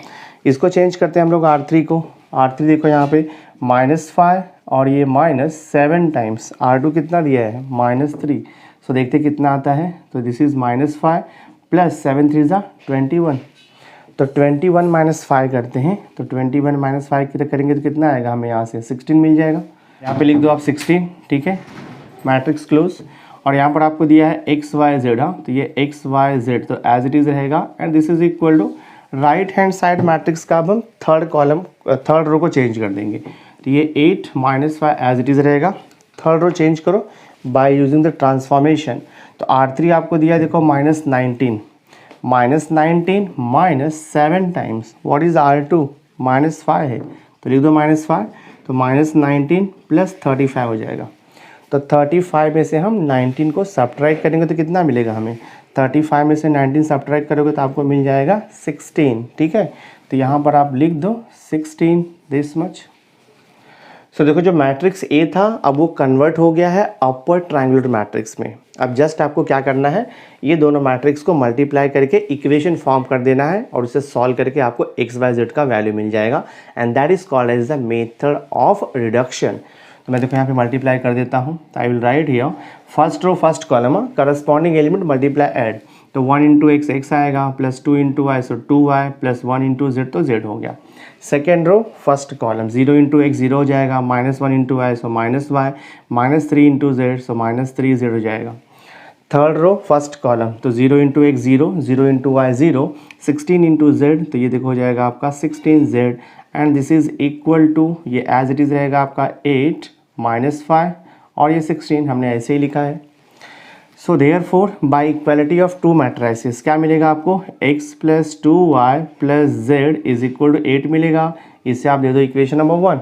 इसको चेंज करते हैं हम लोग R3 को, R3 देखो यहाँ पे -5 और ये -7 टाइम्स R2 कितना दिया है -3, सो देखते कितना आता है। तो दिस इज़ -5 प्लस 7 3 ज़ा 21, तो 21 - 5 करते हैं, तो 21 - 5 करेंगे तो कितना आएगा हमें यहाँ से 16 मिल जाएगा। यहाँ पे लिख दो आप 16, ठीक है, मैट्रिक्स क्लोज। और यहाँ पर आपको दिया है x y z, हाँ, तो ये x y z तो एज इट इज़ रहेगा, and this is equal to right hand side matrix का अब हम थर्ड कॉलम थर्ड रो को चेंज कर देंगे। तो ये 8 - 5 एज इट इज़ रहेगा, थर्ड रो चेंज करो बाय यूजिंग द ट्रांसफॉर्मेशन। तो R3 आपको दिया है देखो -19 -7 टाइम्स व्हाट इज़ R2 -5 है, तो लिख दो -5, तो -19 प्लस 35 हो जाएगा। तो 35 में से हम 19 को सब्ट्रैक्ट करेंगे तो कितना मिलेगा हमें, 35 में से 19 सब्ट्रैक्ट करोगे तो आपको मिल जाएगा 16, ठीक है। तो यहाँ पर आप लिख दो 16 दिस मच। सो देखो जो मैट्रिक्स A था अब वो कन्वर्ट हो गया है अपर ट्रायंगुलर मैट्रिक्स में। अब जस्ट आपको क्या करना है, ये दोनों मैट्रिक्स को मल्टीप्लाई करके इक्वेशन फॉर्म कर देना है और उसे सॉल्व करके आपको XYZ का वैल्यू मिल जाएगा, and that is called as the method of reduction. तो मैं देखो यहाँ पे मल्टीप्लाई कर देता हूँ, तो I will write here first row first column, corresponding element multiply add, तो 1 × x x आएगा, plus 2 × y so 2y, plus 1 × z तो z हो गया। Second row first column 0 × x 0 हो जाएगा, -1 × y सो -y, -3 × z सो -3z हो जाएगा। थर्ड रो फर्स्ट कॉलम, तो 0 × x 0, 0 × y 0, 16 × z, तो ये देखो हो जाएगा आपका 16z, and this is equal to, ये एज इट इज़ रहेगा आपका 8 - 5 और ये 16 हमने ऐसे ही लिखा है। So therefore by equality of two matrices क्या मिलेगा आपको, x + 2y + z is equal to 8 मिलेगा। इससे आप दे दो equation number 1,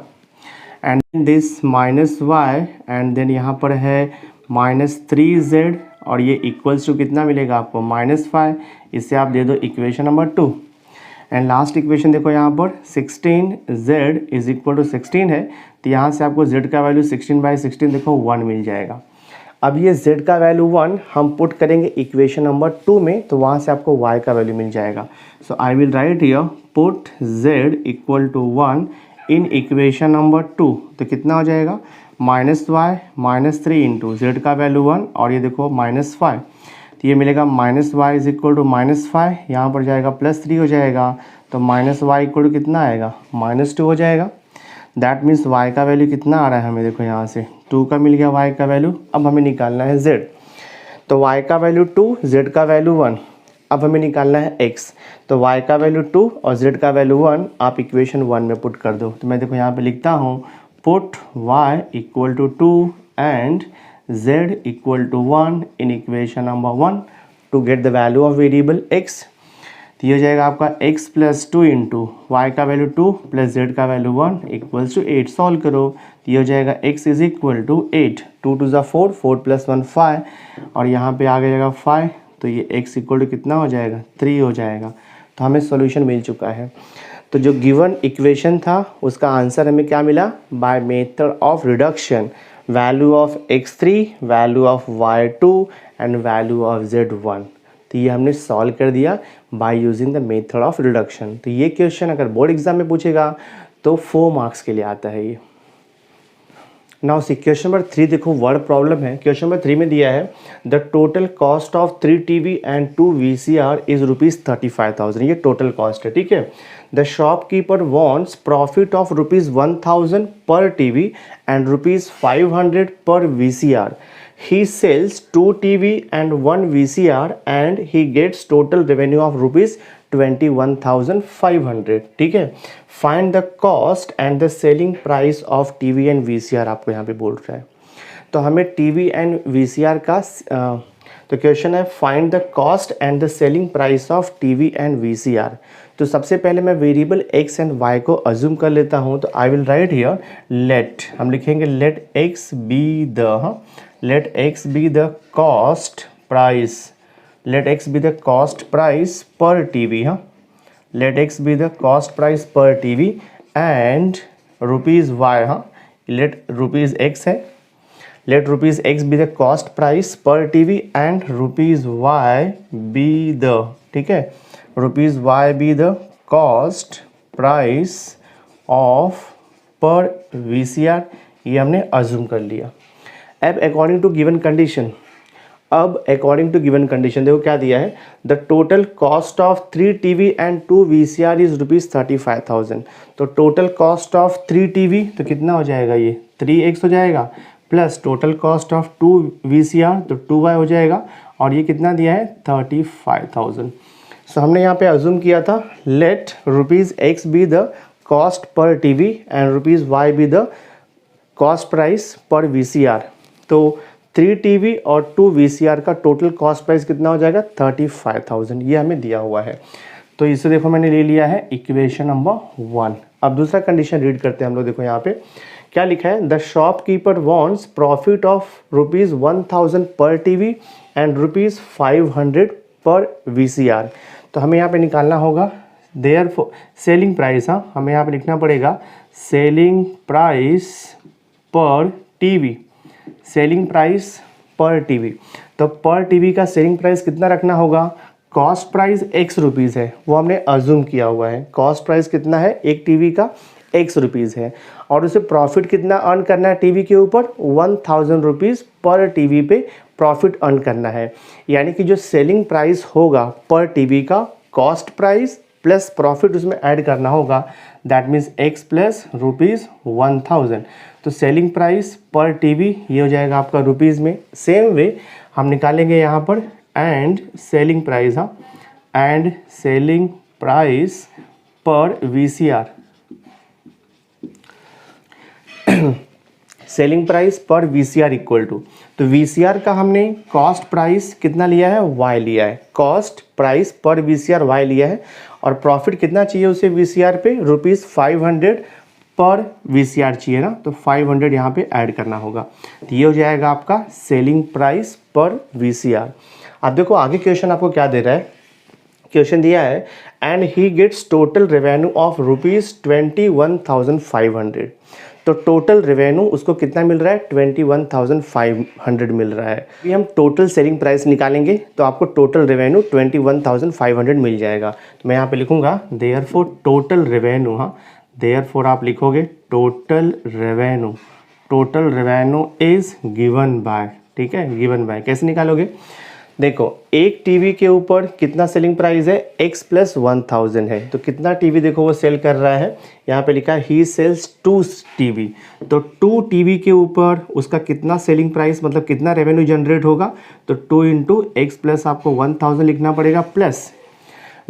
and this -y, and then यहाँ पर है -3z और ये इक्वल्स टू कितना मिलेगा आपको -5, इससे आप दे दो equation number 2, and last equation देखो यहाँ पर 16z इज इक्वल टू 16 है, तो यहाँ से आपको z का वैल्यू 16/16 देखो 1 मिल जाएगा। अब ये z का वैल्यू 1 हम पुट करेंगे इक्वेशन नंबर 2 में, तो वहाँ से आपको y का वैल्यू मिल जाएगा। So I will write here put z equal to 1 in equation number 2, तो कितना हो जाएगा -y -3 × z का वैल्यू 1 और ये देखो -5, तो ये मिलेगा -y इज इक्वल टू -5, यहाँ पर जाएगा +3 हो जाएगा, तो -y इक्वल टू कितना आएगा -2 हो जाएगा। दैट मीन्स y का वैल्यू कितना आ रहा है हमें, देखो यहाँ से 2 का मिल गया y का वैल्यू। अब हमें निकालना है z, तो y का वैल्यू 2, z का वैल्यू 1, अब हमें निकालना है x, तो y का वैल्यू 2 और z का वैल्यू 1 आप इक्वेशन 1 में पुट कर दो। तो मैं देखो यहाँ पे लिखता हूँ put y equal to 2 and z equal to 1 in equation number 1 to get the value of variable x। तो ये हो जाएगा आपका x + 2 × y का वैल्यू 2 प्लस z का वैल्यू 1 इक्वल्स टू 8। सॉल्व करो तो ये हो जाएगा x इज इक्वल टू 8, 2 × 4, 4 + 1 5 और यहाँ पे आ जाएगा 5, तो ये x इक्वल टू कितना हो जाएगा 3 हो जाएगा। तो हमें सॉल्यूशन मिल चुका है। तो जो गिवन इक्वेशन था उसका आंसर हमें क्या मिला, bye method of reduction value of x3, value of y2 and value of z1। तो ये हमने सॉल्व कर दिया bye using the method of reduction. तो ये क्वेश्चन अगर बोर्ड एग्जाम में पूछेगा तो 4 मार्क्स के लिए आता है ये। नाउ सी क्वेश्चन नंबर 3 देखो, वर्ड प्रॉब्लम है। क्वेश्चन नंबर 3 में दिया है the total cost of 3 TV and 2 VCR is ₹35,000। ये टोटल कॉस्ट है, ठीक है। The shopkeeper wants profit of ₹1,000 पर TV एंड ₹500 पर VCR। He sells 2 TV and 1 VCR and he gets total revenue of ₹21,500, ठीक है। Find the cost and the selling price of TV and VCR आपको यहाँ पे बोल रहा है। तो हमें TV and VCR का तो क्वेश्चन है find the cost and the selling price of TV and VCR। तो सबसे पहले मैं वेरिएबल x एंड y को अज्यूम कर लेता हूँ। तो I will write here let, हम लिखेंगे let x be the let x be the cost price, let x be the cost price per TV, huh? Let x be the cost price per TV and rupees y, huh? Let rupees x है, let rupees x be the cost price per TV and rupees y be the, ठीक है, rupees y be the cost price of per VCR। ये हमने assume कर लिया। अब according to given condition, देखो क्या दिया है, the total cost of 3 TV and 2 VCR is ₹35,000। तो टोटल कॉस्ट ऑफ 3 TV तो कितना हो जाएगा, ये 3x हो जाएगा, plus total cost of 2 VCR तो 2y हो जाएगा, और ये कितना दिया है 35,000। सो हमने यहाँ पे अज्यूम किया था let ₹x be the cost per TV and ₹y be the cost price per VCR। तो 3 TV और 2 VCR का टोटल कॉस्ट प्राइस कितना हो जाएगा 35,000, ये हमें दिया हुआ है। तो इसे देखो मैंने ले लिया है इक्वेशन नंबर 1। अब दूसरा कंडीशन रीड करते हैं हम लोग। देखो यहाँ पे क्या लिखा है, the shopkeeper wants profit of ₹1,000 पर TV एंड ₹500 पर VCR। तो हमें यहाँ पे निकालना होगा देयरफॉर सेलिंग प्राइस, हाँ हमें यहाँ पे लिखना पड़ेगा सेलिंग प्राइस पर TV, सेलिंग प्राइस पर TV। तो पर TV का सेलिंग प्राइस कितना रखना होगा, कॉस्ट प्राइस x रुपीज़ है, वो हमने अज्यूम किया हुआ है। कॉस्ट प्राइस कितना है, एक TV का x रुपीज़ है, और उसे प्रॉफिट कितना अर्न करना है TV के ऊपर, ₹1,000 पर TV पे प्रॉफिट अर्न करना है। यानी कि जो सेलिंग प्राइस होगा पर TV का कॉस्ट प्राइस प्लस प्रॉफिट उसमें ऐड करना होगा, दैट मीन्स x प्लस ₹1,000। तो सेलिंग प्राइस पर TV ये हो जाएगा आपका रुपीज़ में। सेम वे हम निकालेंगे यहाँ पर एंड सेलिंग प्राइस, हाँ and selling price per VCR, selling price per VCR equal to, तो VCR का हमने कॉस्ट प्राइस कितना लिया है, y लिया है, cost price per VCR y लिया है, और प्रॉफिट कितना चाहिए उसे VCR पे, ₹500 पर VCR चाहिए ना, तो 500 यहाँ पे ऐड करना होगा। तो ये हो जाएगा आपका सेलिंग प्राइस पर VCR। अब देखो आगे क्वेश्चन आपको क्या दे रहा है, क्वेश्चन दिया है and he gets total revenue of ₹21,500। तो टोटल रेवेन्यू उसको कितना मिल रहा है, 21,500 मिल रहा है। अभी हम टोटल सेलिंग प्राइस निकालेंगे तो आपको टोटल रेवेन्यू 21,500 मिल जाएगा। तो मैं यहाँ पे लिखूंगा देयरफॉर टोटल रेवेन्यू, हाँ देयरफॉर आप लिखोगे total revenue is given by, ठीक है, गिवन बाय। कैसे निकालोगे, देखो एक टीवी के ऊपर कितना सेलिंग प्राइस है, x प्लस 1,000 है, तो कितना टीवी देखो वो सेल कर रहा है, यहाँ पे लिखा है ही सेल्स 2 टीवी। तो 2 टीवी के ऊपर उसका कितना सेलिंग प्राइस मतलब कितना रेवेन्यू जनरेट होगा, तो 2 इंटू एक्स प्लस आपको 1,000 लिखना पड़ेगा, प्लस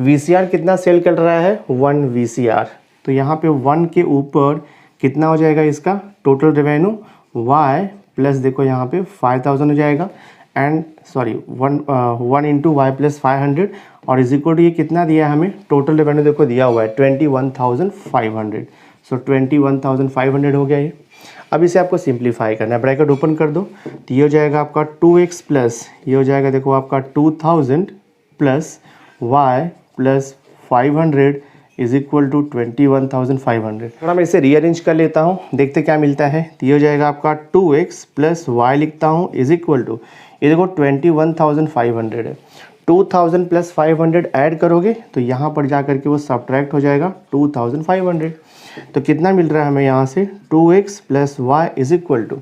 VCR कितना सेल कर रहा है 1 VCR। तो यहाँ पे 1 के ऊपर कितना हो जाएगा इसका टोटल रेवेन्यू y प्लस देखो यहाँ पे 5,000 हो जाएगा, and sorry 1 into y plus 500, और इज इक्वल टू ये कितना दिया है हमें, टोटल रेवेन्यू देखो दिया हुआ है 21,500। सो 21,500 हो गया ये। अब इसे आपको सिंप्लीफाई करना है, ब्रैकेट ओपन कर दो तो ये हो जाएगा आपका 2x प्लस ये हो जाएगा देखो आपका 2000 plus y plus 500 is equal to 21,500। थोड़ा मैं इसे रीअरेंज कर लेता हूँ, देखते क्या मिलता है। तो ये हो जाएगा आपका 2x प्लस y लिखता हूँ इज इक्वल टू ये देखो 21,500 है। 2000 प्लस 500 ऐड करोगे तो यहाँ पर जा करके वो सब्ट्रैक्ट हो जाएगा 2500। तो कितना मिल रहा है हमें यहाँ से 2x plus y is equal to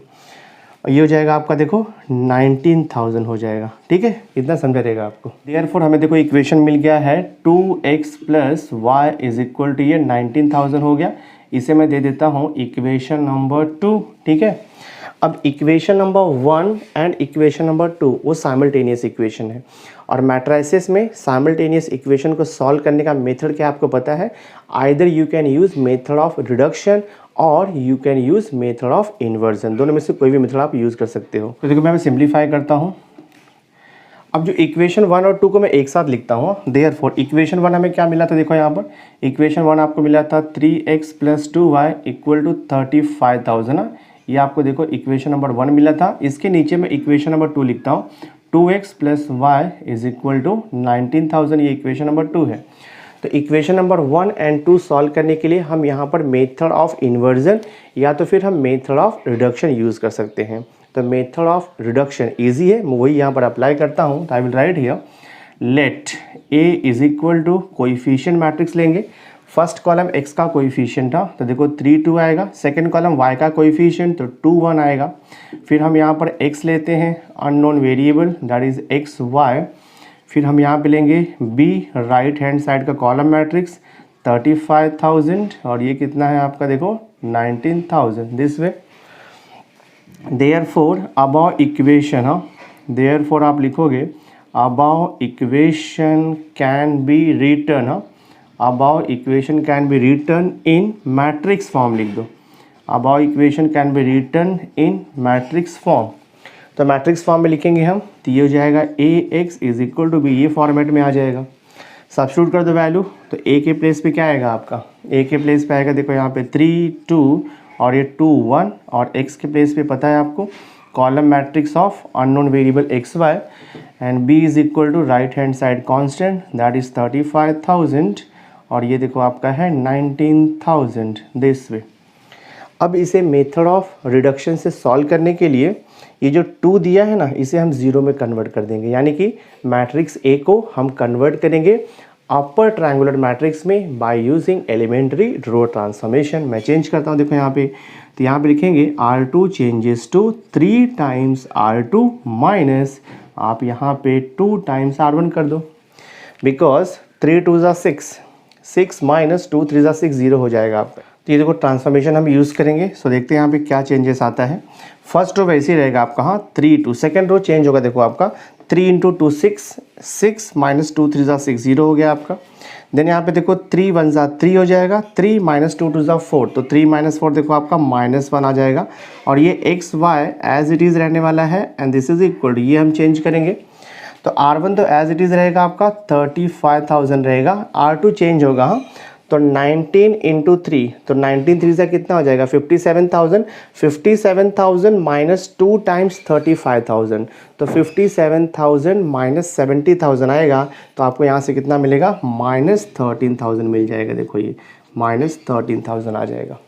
ये हो जाएगा आपका देखो 19,000 हो जाएगा। ठीक है, इतना समझा रहेगा आपको। देयरफॉर हमें देखो इक्वेशन मिल गया है 2x plus y is equal to ये 19,000 हो गया। इसे मैं दे देता हूँ इक्वेशन नंबर 2। ठीक है, अब equation number 1 and equation number 2 वो साइमल्टेनियस इक्वेशन है और मैट्रिसेस में साइमल्टेनियस इक्वेशन को सॉल्व करने का मेथड क्या आपको पता है। Either you can use method of reduction और you can use method of inversion, दोनों में से कोई भी मेथड आप यूज़ कर सकते हो। तो देखो मैं सिंप्लीफाई करता हूँ। अब जो इक्वेशन 1 और 2 को मैं एक साथ लिखता हूँ। देयरफॉर इक्वेशन 1 हमें क्या मिला था, देखो यहाँ पर इक्वेशन 1 आपको मिला था 3x plus 2y equal to 35,000 ना, ये आपको देखो इक्वेशन नंबर 1 मिला था। इसके नीचे मैं इक्वेशन नंबर 2 लिखता हूँ 2x plus y is equal to 19,000, ये इक्वेशन नंबर 2 है। तो इक्वेशन नंबर 1 एंड 2 सॉल्व करने के लिए हम यहाँ पर मेथड ऑफ इन्वर्जन या तो फिर हम मेथड ऑफ रिडक्शन यूज़ कर सकते हैं। तो मेथड ऑफ रिडक्शन इजी है, मैं वही यहाँ पर अप्लाई करता हूँ। तो I will write here let a is equal to coefficient matrix लेंगे। फर्स्ट कॉलम x का कोएफिशिएंट था तो देखो 3 2 आएगा। सेकंड कॉलम y का कोएफिशिएंट तो 2 1 आएगा। फिर हम यहाँ पर x लेते हैं unknown variable that is x y. फिर हम यहाँ पे लेंगे b राइट हैंड साइड का कॉलम मैट्रिक्स 35,000 और ये कितना है आपका देखो 19,000 this way. Therefore above equation therefore आप लिखोगे above equation can be written above equation can be written in matrix form लिख दो। above equation can be written in matrix form, तो मैट्रिक्स फॉर्म में लिखेंगे हम तो ये हो जाएगा ax is equal to B, ये फॉर्मेट में आ जाएगा। सब्स्टिट्यूट कर दो वैल्यू तो a के प्लेस पे क्या आएगा आपका, a के प्लेस पे आएगा देखो यहाँ पे 3 2 और ये 2 1 और x के प्लेस पे पता है आपको column matrix of unknown variable x y and b is equal to right hand side constant that is 35,000 और ये देखो आपका है 19,000 दिस वे। अब इसे मेथड ऑफ रिडक्शन से सॉल्व करने के लिए ये जो 2 दिया है ना इसे हम 0 में कन्वर्ट कर देंगे, यानी कि मैट्रिक्स A को हम कन्वर्ट करेंगे अपर ट्रायंगुलर मैट्रिक्स में by using elementary row transformation. मैं चेंज करता हूँ देखो यहाँ पे, तो यहाँ पे लिखेंगे R2 changes to 3 times R2 minus आप यहाँ पे 2 टाइम्स R1 कर दो बिकॉज 3 2 ज़ा 6 माइनस 2 3 ज़ा 6 0 हो जाएगा आपका। तो ये देखो ट्रांसफॉर्मेशन हम यूज़ करेंगे। सो देखते हैं यहाँ पे क्या चेंजेस आता है। फर्स्ट रो वैसे ही रहेगा आपका 3 2, सेकंड रो चेंज होगा देखो आपका 3 इंटू 2 6 माइनस 2 3 ज़ा 6 0 हो गया आपका। देन यहाँ पे देखो 3 1 ज़ा 3 हो जाएगा, 3 माइनस 2 2 ज़ा 4 तो 3 माइनस 4 देखो आपका -1 आ जाएगा और ये x y as it is रहने वाला है एंड दिस इज इक्वल, ये हम चेंज करेंगे तो R1 तो एज इट इज़ रहेगा आपका 35,000 रहेगा। R2 चेंज होगा तो 19 इंटू 3 तो 19 3 से कितना हो जाएगा 57,000। 57,000 माइनस 2 टाइम्स 35,000 तो 57,000 माइनस 70,000 आएगा तो आपको यहाँ से कितना मिलेगा -13,000 मिल जाएगा। देखो ये -13,000 आ जाएगा।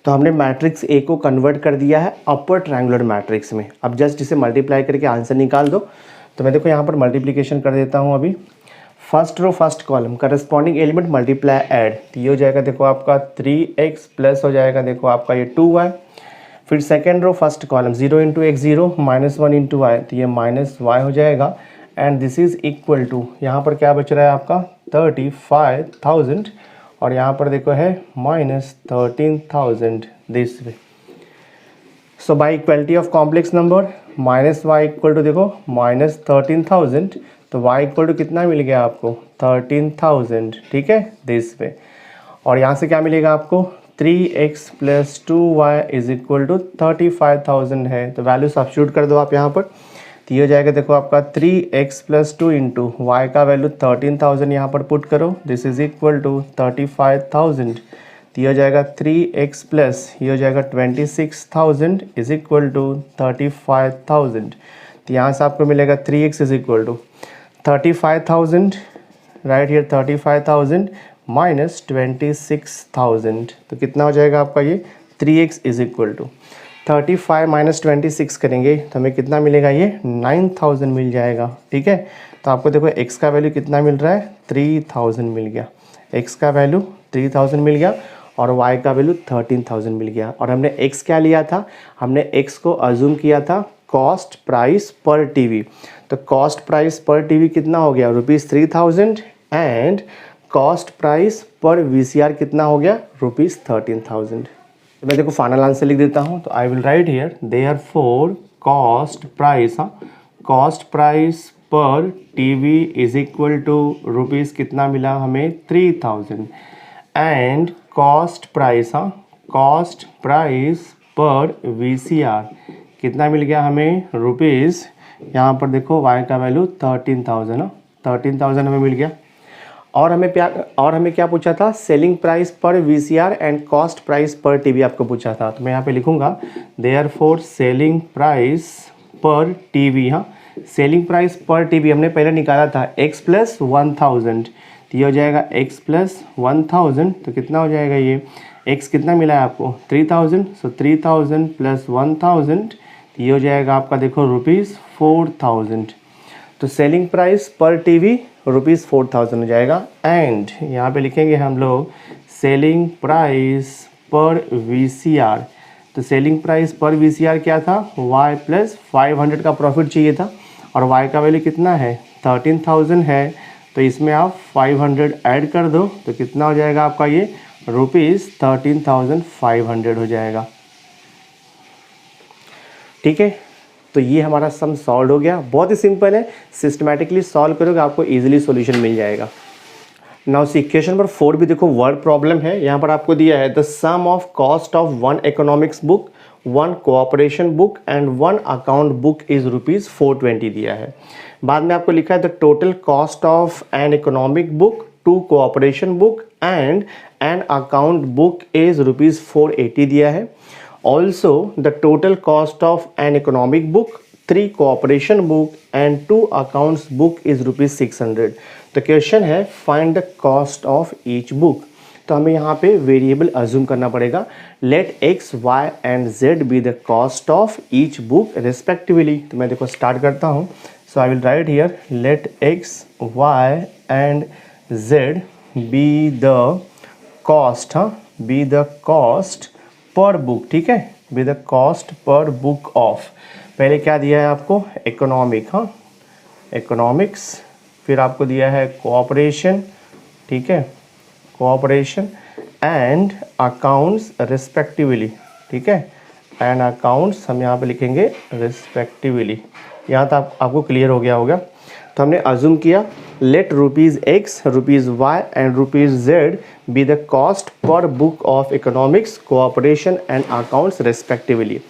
तो हमने मैट्रिक्स A को कन्वर्ट कर दिया है अपर ट्रायंगुलर मैट्रिक्स में। अब जस्ट इसे मल्टीप्लाई करके आंसर निकाल दो। तो मैं देखो यहाँ पर मल्टीप्लिकेशन कर देता हूँ अभी। First row first column corresponding element multiply add, तो ये हो जाएगा देखो आपका 3x प्लस हो जाएगा देखो आपका ये 2y। फिर second row first column 0 into x 0 -1 into y तो ये -y हो जाएगा and this is equal to यहाँ पर क्या बच रहा है आपका 35,000 और यहाँ पर देखो है -13,000 this way. So by equality of complex number -y equal to देखो -13,000 तो y इक्वल टू कितना मिल गया आपको 13,000। ठीक है दिस वे। और यहाँ से क्या मिलेगा आपको 3x plus 2y is equal to 35,000 है तो वैल्यू सब्स्टिट्यूट कर दो आप यहाँ पर। तो ये हो जाएगा देखो आपका 3x प्लस 2 इंटू वाई का वैल्यू 13,000 यहाँ पर पुट करो दिस इज इक्वल टू 35,000 तो ये हो जाएगा 3x प्लस ये हो जाएगा 26,000 इज इक्वल टू 35,000। तो यहाँ से आपको मिलेगा 3x is equal to 35,000, right here 35,000 minus 26,000। तो कितना हो जाएगा आपका ये 3x is equal to 35 minus 26 करेंगे तो हमें कितना मिलेगा, ये 9,000 मिल जाएगा। ठीक है, तो आपको देखो x का वैल्यू कितना मिल रहा है, 3,000 मिल गया। x का वैल्यू 3,000 मिल गया और y का वैल्यू 13,000 मिल गया। और हमने x क्या लिया था, हमने x को अज्यूम किया था कॉस्ट प्राइस पर टीवी। तो कॉस्ट प्राइस पर टीवी कितना हो गया, ₹3,000 and cost price per VCR कितना हो गया, ₹13,000। तो मैं देखो फाइनल आंसर लिख देता हूँ। तो I will write here therefore cost price, cost price per TV is equal to rupees कितना मिला हमें 3,000 and cost price, cost price per VCR कितना मिल गया हमें रुपीज़, यहाँ पर देखो y का वैल्यू 13,000, 13,000 हमें मिल गया। और हमें क्या पूछा था, selling price per VCR and cost price per TV आपको पूछा था। तो मैं यहाँ पे लिखूंगा therefore selling price per TV, selling price per TV हमने पहले निकाला था x प्लस 1,000। तो ये हो जाएगा x प्लस 1,000। तो कितना हो जाएगा, ये x कितना मिला है आपको 3,000। सो 3,000 प्लस 1,000 ये हो जाएगा आपका देखो ₹4,000। तो सेलिंग प्राइस पर टीवी ₹4,000 हो जाएगा। एंड यहाँ पे लिखेंगे हम लोग सेलिंग प्राइस पर VCR। तो सेलिंग प्राइस पर VCR क्या था, y प्लस 500 का प्रॉफिट चाहिए था और y का वैल्यू कितना है 13,000 है। तो इसमें आप 500 ऐड कर दो तो कितना हो जाएगा आपका, ये ₹13,500 हो जाएगा। ठीक है, तो ये हमारा सम सॉल्व हो गया। बहुत ही सिंपल है, सिस्टमैटिकली सॉल्व करोगे आपको इजीली सॉल्यूशन मिल जाएगा। नाउ इक्वेशन नंबर 4 भी देखो वर्ड प्रॉब्लम है। यहाँ पर आपको दिया है the sum of cost of 1 economics book, 1 cooperation book and 1 account book is ₹420 दिया है। बाद में आपको लिखा है the total cost of an economic book, 2 cooperation book and an account book is ₹480 दिया है। Also, the total cost of an economic book, 3 cooperation book and 2 accounts book is ₹600। तो क्वेश्चन है find the cost of each book. तो हमें यहाँ पे variable assume करना पड़ेगा। Let x, y and z be the cost of each book respectively. तो मैं देखो स्टार्ट करता हूँ। So I will write here let x, y and z be the cost, be the cost per book. ठीक है, with the cost per book of, पहले क्या दिया है आपको इकोनॉमिक, इकोनॉमिक्स, फिर आपको दिया है कोऑपरेशन। ठीक है, कोऑपरेशन एंड अकाउंट्स रेस्पेक्टिवली। ठीक है, एंड अकाउंट्स हम यहाँ पे लिखेंगे रेस्पेक्टिवली। यहाँ तक आपको क्लियर हो गया होगा। तो हमने अज्यूम किया let ₹X, ₹Y and ₹Z be the cost per book of economics, cooperation and accounts respectively.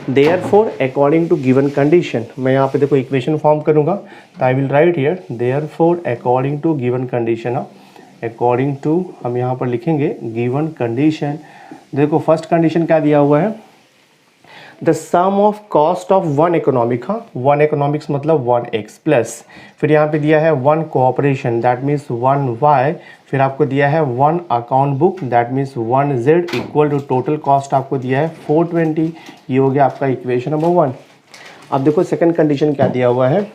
Therefore according to given condition, मैं यहाँ पे देखो इक्वेशन फॉर्म करूँगा। तो I will write here therefore according to given condition, according to हम यहाँ पर लिखेंगे गिवन कंडीशन। देखो फर्स्ट कंडीशन क्या दिया हुआ है, the sum of cost of 1 economic, 1 economics मतलब 1x प्लस, फिर यहाँ पे दिया है 1 कोऑपरेशन दैट मीन्स 1y, फिर आपको दिया है 1 account book that means 1z equal to total cost आपको दिया है 420। ये हो गया आपका इक्वेशन नंबर 1। अब देखो सेकंड कंडीशन क्या दिया हुआ है,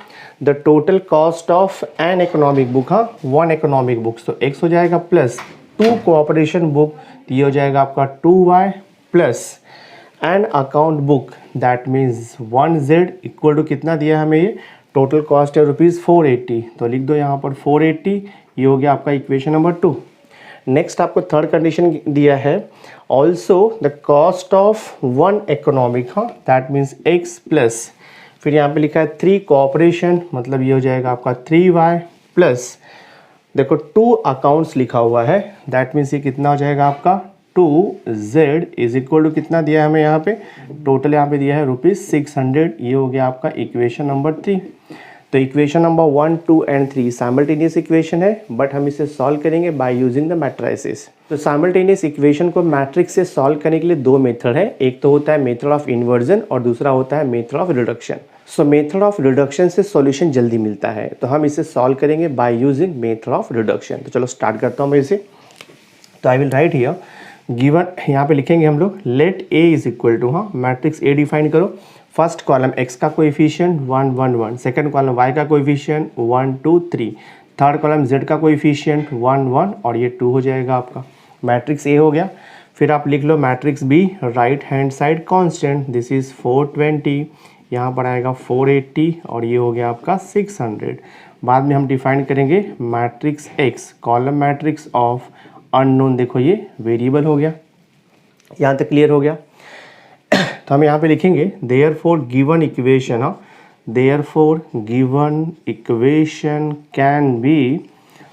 the total cost of an economic book, 1 economic books, तो x हो जाएगा प्लस 2 कोऑपरेशन बुक, तो ये हो जाएगा आपका 2y plus and account book that means 1z equal to कितना दिया हमें, ये टोटल कॉस्ट है ₹480। तो लिख दो यहाँ पर 480। ये हो गया आपका इक्वेशन नंबर 2। नेक्स्ट आपको थर्ड कंडीशन दिया है also the cost of 1 economic, that means x plus, फिर यहाँ पे लिखा है 3 कोऑपरेशन, मतलब ये हो जाएगा आपका 3y प्लस देखो 2 अकाउंट्स लिखा हुआ है दैट मीन्स ये कितना हो जाएगा आपका 2z इज इक्वल टू कितना दिया है हमें यहाँ पे, टोटल यहाँ पे दिया है ₹600। ये हो गया आपका इक्वेशन नंबर 3। तो equation number 1, 2 and 3 simultaneous equation है, बट हम इसे सॉल्व करेंगे बाय यूजिंग द मैट्रिसेस। तो साइमल्टेनियस इक्वेशन को मैट्रिक्स से सॉल्व करने के लिए दो मेथड है, एक तो होता है मेथड ऑफ इन्वर्जन और दूसरा होता है method of reduction. So method of reduction से सॉल्यूशन जल्दी मिलता है, तो हम इसे सॉल्व करेंगे by using method of reduction. तो चलो स्टार्ट करता हूँ मैं इसे। तो I will write here given, यहाँ पे लिखेंगे हम लोग let A is equal to, हाँ मैट्रिक्स ए डिफाइन करो। फर्स्ट कॉलम x का कोएफिशिएंट 1 1 1, सेकंड कॉलम y का कोएफिशिएंट 1 2 3, थर्ड कॉलम z का कोएफिशिएंट 1 1 और ये 2 हो जाएगा आपका। मैट्रिक्स ए हो गया। फिर आप लिख लो matrix B, right hand side constant, this is 420, यहाँ पर आएगा 480 और ये हो गया आपका 600। बाद में हम डिफाइन करेंगे matrix x, column matrix of unknown, देखो ये वेरिएबल हो गया। यहाँ तक क्लियर हो गया। तो हम यहाँ पे लिखेंगे therefore given equation, therefore given equation can be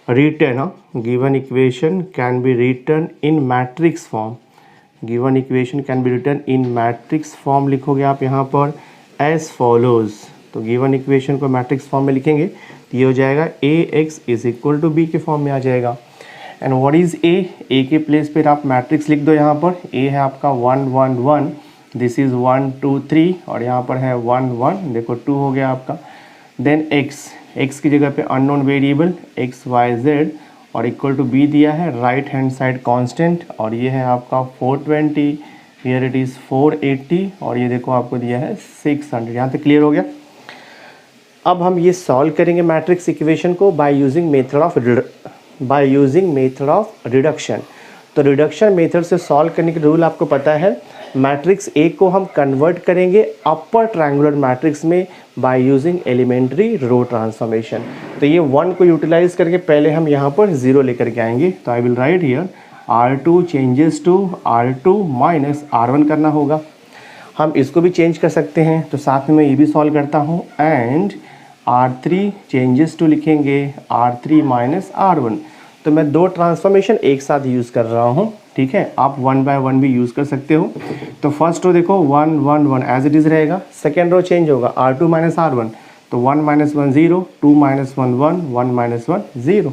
written, given equation can be written in matrix form, given equation can be written in matrix form लिखोगे आप यहाँ पर एज फॉलोज। तो गिवन इक्वेशन को मैट्रिक्स फॉर्म में लिखेंगे तो ये हो जाएगा A X is equal to B के फॉर्म में आ जाएगा। एंड व्हाट इज ए के प्लेस पर आप मैट्रिक्स लिख दो। यहाँ पर ए है आपका 1 1 1, दिस इज़ 1 2 3 और यहाँ पर है 1 1, देखो 2 हो गया आपका। देन x की जगह पे unknown variable x y z और इक्वल टू b दिया है, राइट हैंड साइड कांस्टेंट और ये है आपका 420, हियर इट इज़ 480 और ये देखो आपको दिया है 600। यहाँ तक क्लियर हो गया। अब हम ये सॉल्व करेंगे मैट्रिक्स इक्वेशन को bye using method of reduction. तो रिडक्शन मेथड से सॉल्व करने के रूल आपको पता है। मैट्रिक्स ए को हम कन्वर्ट करेंगे अपर ट्रायंगुलर मैट्रिक्स में by using elementary row transformation. तो ये 1 को यूटिलाइज करके पहले हम यहाँ पर 0 लेकर के आएंगे। तो I will write here R2 changes to R2 minus R1 करना होगा। हम इसको भी चेंज कर सकते हैं, तो साथ में मैं ये भी सॉल्व करता हूँ। एंड R3 चेंजेस टू लिखेंगे R3 माइनस R1। तो मैं दो ट्रांसफॉर्मेशन एक साथ यूज़ कर रहा हूँ, ठीक है। आप 1 बाय 1 भी यूज़ कर सकते हो। तो फर्स्ट रो देखो 1 1 1 एज इट इज़ रहेगा। सेकेंड रो चेंज होगा R2 माइनस R1, तो 1 minus 1 0, 2 minus 1 1, 1 minus 1 0।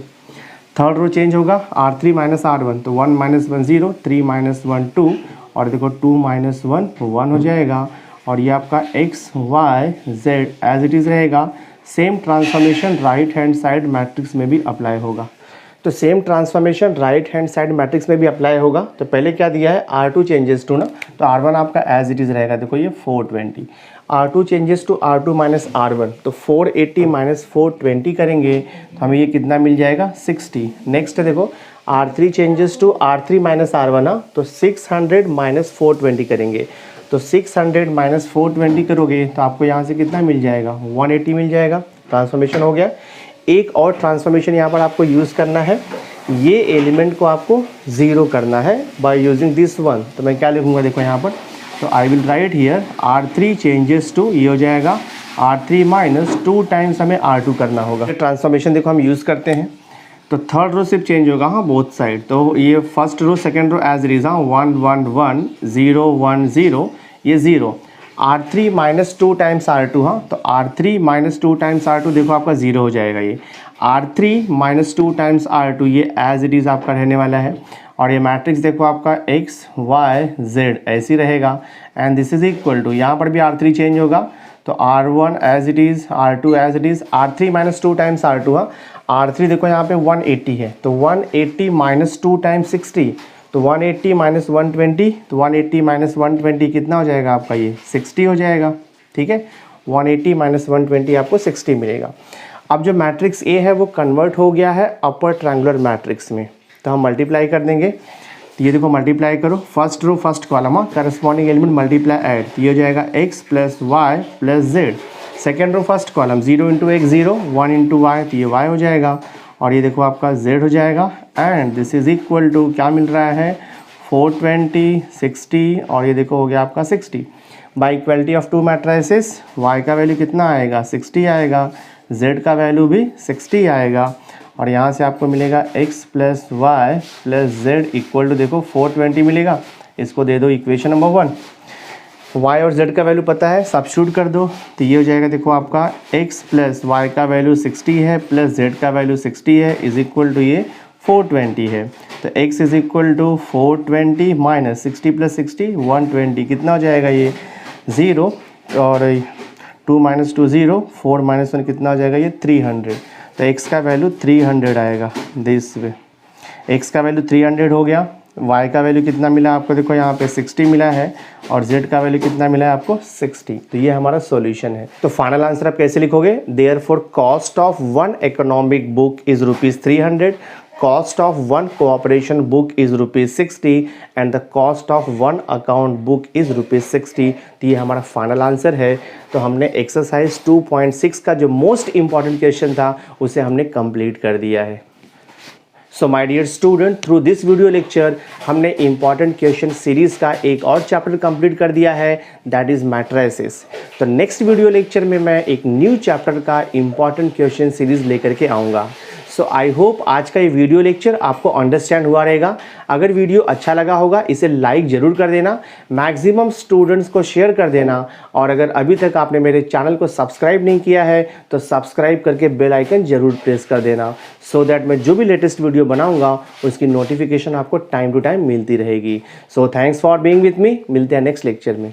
Third row change होगा R3 माइनस R1, तो 1 माइनस 1 0, 3 माइनस 1 2 और देखो 2 माइनस 1 1 हो जाएगा। और ये आपका x y z as it is रहेगा। Same transformation right hand side matrix में भी अप्लाई होगा। तो same transformation right hand side matrix में भी अप्लाई होगा। तो पहले क्या दिया है R2 चेंजेस टू ना, तो R1 आपका एज इट इज़ रहेगा, देखो ये 420। R2 changes to R2 minus R1, तो 480 माइनस 420 करेंगे तो हमें ये कितना मिल जाएगा 60। नेक्स्ट देखो R3 changes to R3 minus R1 ना, तो 600 माइनस 420 करेंगे। तो 600 माइनस 420 करोगे तो आपको यहाँ से कितना मिल जाएगा 180 मिल जाएगा। ट्रांसफॉर्मेशन हो गया। एक और ट्रांसफॉर्मेशन यहाँ पर आपको यूज़ करना है, ये एलिमेंट को आपको 0 करना है बाय यूजिंग दिस वन। तो मैं क्या लिखूँगा देखो यहाँ पर, तो I will write here R3 changes to, ये हो जाएगा R3 माइनस 2 टाइम्स हमें R2 करना होगा। ट्रांसफॉर्मेशन देखो हम यूज़ करते हैं। तो थर्ड रो सिर्फ चेंज होगा, हाँ बोथ साइड। तो ये first row second row as it is, हाँ 1 1 1 0 1 0, ये 0। R3 माइनस 2 टाइम्स R2, हाँ तो R3 माइनस 2 टाइम्स R2 देखो आपका 0 हो जाएगा। ये R3 माइनस 2 टाइम्स R2 ये एज इट इज़ आपका रहने वाला है। और ये मैट्रिक्स देखो आपका x y z ऐसी रहेगा। And this is equal to, यहाँ पर भी R3 चेंज होगा, तो R1 as it is, R2 as it is, R3 minus 2 times R2, हाँ R3 देखो यहाँ पे 180 है, तो 180 माइनस 2 टाइम्स 60, तो 180 माइनस 120, तो 180 माइनस 120 कितना हो जाएगा आपका, ये 60 हो जाएगा। ठीक है, 180 माइनस 120 आपको 60 मिलेगा। अब जो मैट्रिक्स ए है वो कन्वर्ट हो गया है अपर ट्रायंगुलर मैट्रिक्स में, तो हम मल्टीप्लाई कर देंगे। तो ये देखो मल्टीप्लाई करो, first row first column, corresponding element multiply add, तो ये हो जाएगा x plus y plus z. Second row first column 0 into x 0, 1 into y, तो ये y हो जाएगा, और ये देखो आपका z हो जाएगा। And this is equal to क्या मिल रहा है 420 60, और ये देखो हो गया आपका 60। By equality of two matrices y का वैल्यू कितना आएगा 60 आएगा, z का वैल्यू भी 60 आएगा, और यहाँ से आपको मिलेगा x plus y plus z equal to देखो 420 मिलेगा। इसको दे दो इक्वेशन नंबर 1। y और z का वैल्यू पता है, सब्स्टिट्यूट कर दो तो ये हो जाएगा, देखो आपका x प्लस वाई का वैल्यू 60 है प्लस z का वैल्यू 60 है इज इक्वल टू ये 420 है। तो x is equal to 420 minus 60 plus 60 120, कितना हो जाएगा ये 0, और 2 माइनस 2 0, 4 माइनस 1 कितना हो जाएगा ये 300। तो x का वैल्यू 300 आएगा दिस वे। x का वैल्यू 300 हो गया, y का वैल्यू कितना मिला आपको, देखो यहाँ पे 60 मिला है और z का वैल्यू कितना मिला है आपको 60। तो ये हमारा सॉल्यूशन है। तो फाइनल आंसर आप कैसे लिखोगे, therefore cost of one economic book is ₹300, cost of one cooperation book is ₹60 and the cost of one account book is ₹60। तो ये हमारा फाइनल आंसर है। तो हमने एक्सरसाइज 2.6 का जो मोस्ट इंपॉर्टेंट क्वेश्चन था उसे हमने कंप्लीट कर दिया है। So my dear student, through this video lecture हमने इंपॉर्टेंट क्वेश्चन सीरीज का एक और चैप्टर कंप्लीट कर दिया है, दैट इज मैट्रिसेस। तो नेक्स्ट वीडियो लेक्चर में मैं एक न्यू चैप्टर का इंपॉर्टेंट क्वेश्चन सीरीज लेकर के आऊँगा। सो आई होप आज का ये वीडियो लेक्चर आपको अंडरस्टैंड हुआ रहेगा। अगर वीडियो अच्छा लगा होगा इसे लाइक ज़रूर कर देना, मैक्सिमम स्टूडेंट्स को शेयर कर देना, और अगर अभी तक आपने मेरे चैनल को सब्सक्राइब नहीं किया है तो सब्सक्राइब करके बेल आइकन ज़रूर प्रेस कर देना, सो दैट मैं जो भी लेटेस्ट वीडियो बनाऊंगा उसकी नोटिफिकेशन आपको टाइम टू टाइम मिलती रहेगी। So thanks for being with me, मिलते हैं नेक्स्ट लेक्चर में।